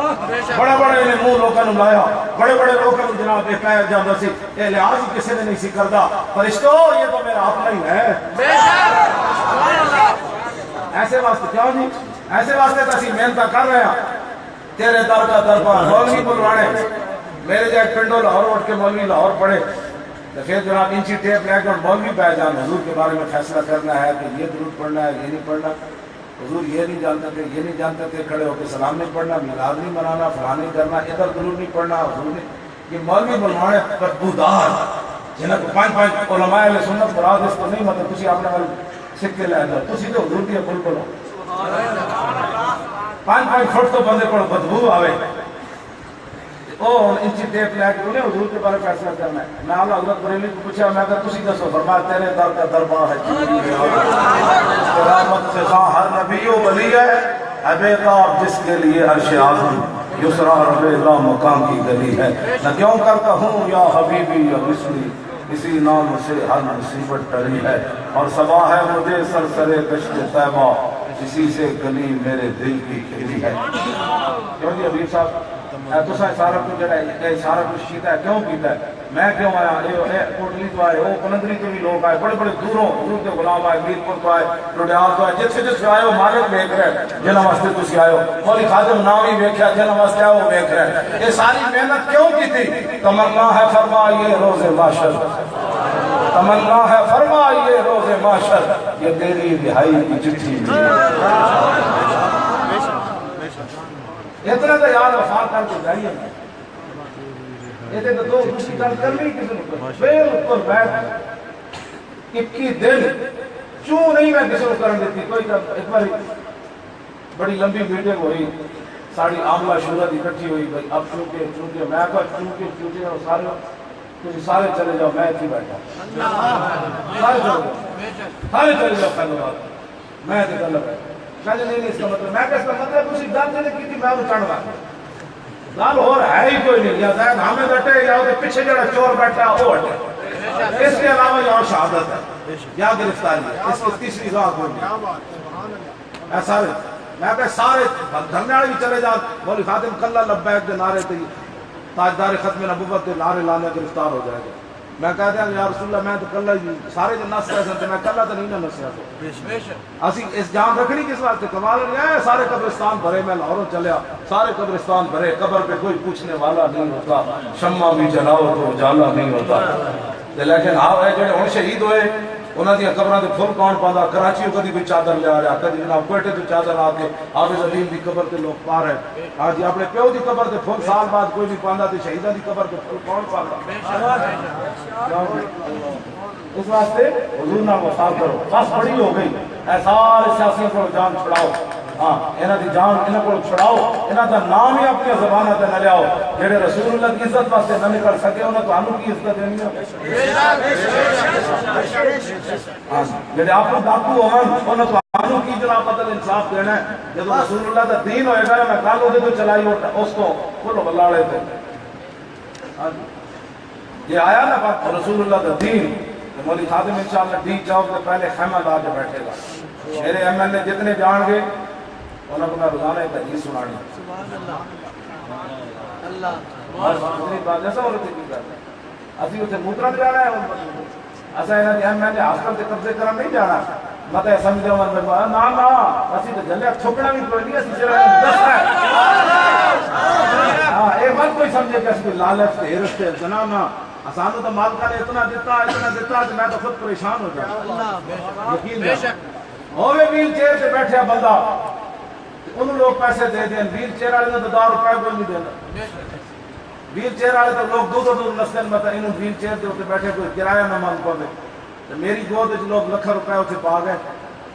بڑے بڑے نے منہ لوکاں نوں لایا بڑے بڑے لوکاں نوں جناب اے پیر جاندا سی اے لحاظ ہی کسی نے نہیں سی کردا فرشتو یہ تو میرا اپنا ہی ہے بے شک ایسے واسطے کیوں جی ایسے واسطے تو اسی محنت کر رہے ہیں تیرے در کا دربار مولوی بلوانے میرے جائے پنڈو لاہور اٹھ کے مولوی لاہور پڑھے تو پھر جناب انچی ٹیپ لے کر مولوی پہ جان حضور کے بارے میں فیصلہ کرنا ہے کہ یہ درود پڑھنا ہے یہ نہیں پڑھنا حضور یہ نہیں جانتے تھے یہ نہیں جانتے تھے کھڑے ہو کے سلام نہیں پڑھنا میلاد نہیں منانا فلاں نہیں کرنا ادھر درود نہیں پڑھنا حضور نہیں یہ مولوی بلوانے بدبودار جنہاں کو پانچ علماء اہل سنت براد اس کو نہیں مطلب تسی اپنے والے سکے لے دو تسی تو حضور کی بلبل ہو 5 فٹ تو بندے کو بدبو آوے انچی ٹیپ لے کے انہیں حضور کے بارے فیصلہ کرنا ہے میں اللہ حضرت بریلی کو پوچھا میں کہ تسی دسو فرمایا تیرے در کا دربار ہے رحمت سے خواہ ہر نبی و ولی ہے ابے تاب جس کے لیے عرش اعظم یسرا رب اللہ مقام کی گلی ہے نہ کیوں کرتا ہوں یا حبیبی یا وصلی اسی نام سے ہر مصیبت ٹلی ہے اور صبا ہے مجھے سرسرے دشت طیبہ اسی سے گلی میرے دل کی کھلی ہے کیوں جی حبیب صاحب تو سارا کچھ جڑا ہے سارا کچھ کیتا ہے کیوں کیتا ہے میں کیوں آیا کوٹلی تو آئے وہ کلندری تو بھی لوگ آئے بڑے بڑے دوروں حضور کے غلام آئے میرپور تو آئے لڈیال تو آئے جس آئے ہو مالک دیکھ رہے جنہاں واسطے تسی آئے ہو مولی خادم نام ہی ویکھیا جنہاں واسطے آئے ہو دیکھ رہے یہ ساری محنت کیوں کی تھی تمنا ہے فرمائیے روز محشر تمنا ہے فرمائیے روز محشر یہ تیری رہائی کی چٹھی اتنا تو یاد وفا کر کے جائیے یہ تو دو دوسری گل کرنی کسی نے بالکل بیٹھ 21 دن چوں نہیں میں کسی کو کرن دیتی کوئی ایک بار بڑی لمبی میٹنگ ہوئی ساری عاملہ شورا اکٹھی ہوئی بھائی اب چونکہ میں کہا چونکہ سارے چلے جاؤ میں اتنی بیٹھا سارے چلے جاؤ پہلے بات میں اتنی گل بیٹھا کہتے نہیں اس کا مطلب میں کہ اس کا مطلب اسی گل نے کی تھی میں وہ چڑھ گا گل اور ہے ہی کوئی نہیں یا زید ہمیں ڈٹے یا اس پیچھے جڑا چور بیٹھا وہ ہٹے اس کے علاوہ یا شہادت ہے یا گرفتاری ہے اس کی تیسری راہ کوئی نہیں سارے میں کہ سارے دھرنے والے بھی چلے جا مولوی خادم کلہ لبیک کے نعرے تھے تاجدار ختم نبوت کے نعرے لانے گرفتار ہو جائے گا میں کہتے ہیں یا رسول اللہ میں تو کلہ سارے جو نس رہے سنتے میں کلہ تو نہیں نہ نسیا تو اسی اس جان رکھنی کس واسطے کمال نہیں ہے سارے قبرستان بھرے میں لاہوروں چلیا سارے قبرستان بھرے قبر پہ کوئی پوچھنے والا نہیں ہوتا شمع بھی جلاؤ تو اجالا نہیں ہوتا لیکن آپ ہے جو ہن شہید ہوئے انہاں دی قبراں تے پھل کون پاندا کراچیوں کدی کوئی چادر لے آ رہا کدی جناب کوئٹے تو چادر آ کے حافظ علیم دی قبر تے لوگ پا رہے آج اپنے پیو دی قبر تے پھل سال بعد کوئی نہیں پاندا تے شہیداں دی قبر تے پھل کون پاندا اس واسطے حضور نال وفا کرو بس بڑی ہو گئی اے سارے سیاسیوں کو جان چھڑاؤ ہاں انہاں دی جان انہاں کو چھڑاؤ انہاں دا نام ہی اپنی زباناں تے نہ لیاؤ جڑے رسول اللہ کی عزت واسطے نہ نکل سکے انہاں تانوں کی عزت دینی ہے ہاں جڑے آپ ڈاکو ہون انہاں تانوں کی جناب بدل انصاف دینا ہے جب رسول اللہ دا دین ہوئے گا میں کل اودے تو چلائی اس کو کھلو بلاڑے تے یہ آیا نا بات رسول اللہ دا دین مولی خادم انشاءاللہ ڈی چوک سے پہلے خیمہ لا کے بیٹھے گا میرے ایم ایل اے جتنے جان گے انہوں کو میں روزانہ ایک حدیث سنانی اتنی بات جیسا ہو رہی تھی اسی اتنے موترن جانا ہے ایسا انہوں نے ایم ایل اے ہاسپٹل سے قبضے کرنا نہیں جانا مطلب سمجھے من میں نا نا اسی تو جلے تھوکنا بھی کوئی نہیں اسی چرا دس ہے ہاں ایک بات کوئی سمجھے کہ اس کو لالچ سے حیرت سے جنانا آسانو تو مالکہ نے اتنا دیتا کہ میں تو خود پریشان ہو جاؤں یقین ہوئے ویل چیئر سے بیٹھے بندہ انہوں لوگ پیسے دے دیں ویل چیئر آلے تو 10 روپے کوئی نہیں دینا ویل چیئر آلے تو لوگ دور نسلن میں انہوں ویل چیئر دے ہوتے بیٹھے کوئی کرایہ نہ مان پاؤ تو میری گود لوگ لکھ روپے ہوتے پا گئے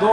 2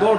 2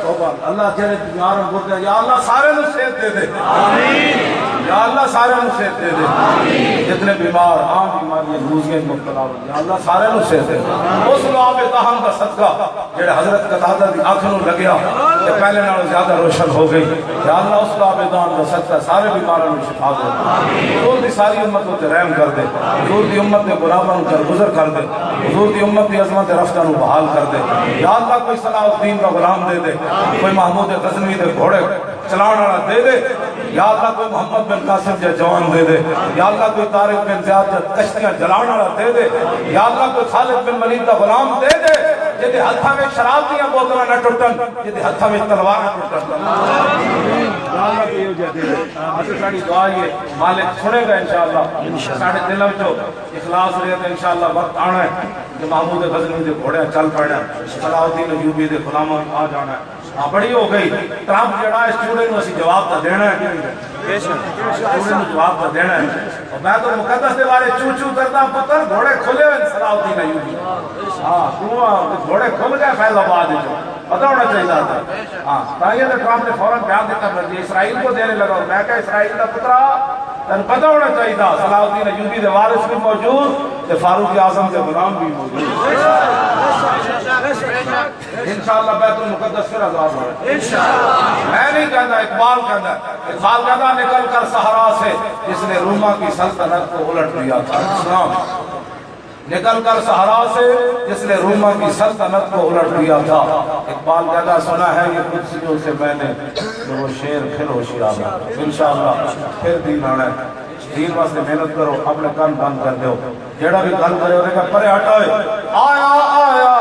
توبہ اللہ جڑے بیمار ہیں گردے یا اللہ سارے نو صحت دے دے آمین یا اللہ سارے نو صحت دے دے آمین جتنے بیمار عام بیماریاں روزیاں مبتلا ہو یا اللہ سارے نو صحت دے اس لواب تہم دا صدقہ جڑے حضرت قتادہ دی آنکھ نو لگیا کہ پہلے نالوں زیادہ روشن ہو گئی یا اللہ اس لواب تہم دا صدقہ سارے بیماراں نو شفا دے حضور دی ساری امت تے رحم کر دے حضور دی امت دے گناہاں نو درگزر کر دے حضور دی امت دی عظمت رفتہ نو بحال کر دے یا اللہ کوئی صلاح الدین کا غلام دے دے کوئی محمود غزنوی دے گھوڑے چلانے والا دے دے یا اللہ کوئی محمد بن قاسم جے جوان دے دے یا اللہ کوئی طارق بن زیاد جے کشتیاں جلانے والا دے دے یا اللہ کوئی خالد بن ولید کا غلام دے دے جے ہتھاں میں شراب دیاں بوتلاں نہ ٹٹن جے ہتھاں میں تلوار نہ ٹٹن یا اللہ کی ہو جائے دے اسے ساری دعا یہ مالک سنے گا انشاءاللہ ساڈے دلاں وچوں اخلاص رہے تے انشاءاللہ وقت آنا ہے کہ محمود غزنوی دے گھوڑے چل پڑنا صلاح الدین ایوبی دے غلاماں آ جانا ہے ہاں بڑی ہو گئی ٹرمپ جڑا ہے اسٹوڈنٹ نو اسی جواب تا دینا ہے اسٹوڈنٹ نو جواب تا دینا ہے اور میں تو مقدس دے بارے چو چو کردا پتر گھوڑے کھلے ہوئے صلاح الدین ایوبی ہاں تو گھوڑے کھل گئے فیض آباد وچ پتہ ہونا چاہیے تھا ہاں تاکہ ٹرمپ نے فوراً بیان دیتا کہ اسرائیل کو دینے لگا اور میں کہا اسرائیل کا پترا تن پتہ ہونا چاہیے تھا صلاح الدین ایوبی دے وارث بھی موجود تے فاروق اعظم کے غلام بھی موجود انشاءاللہ بیت المقدس پھر آزاد ہو میں نہیں کہتا اقبال کہتا نکل کر صحرا سے جس نے روما کی سلطنت کو الٹ دیا تھا اسلام نکل کر صحرا سے جس نے روما کی سلطنت کو الٹ دیا تھا اقبال کہتا سنا ہے یہ قدسیوں سے میں نے کہ وہ شیر پھر ہوشیار ہے انشاءاللہ پھر دین آنا ہے دین واسطے محنت کرو اپنے کان بند کر دو جیڑا بھی گل کرے انہیں کہا پرے ہٹا آیا آیا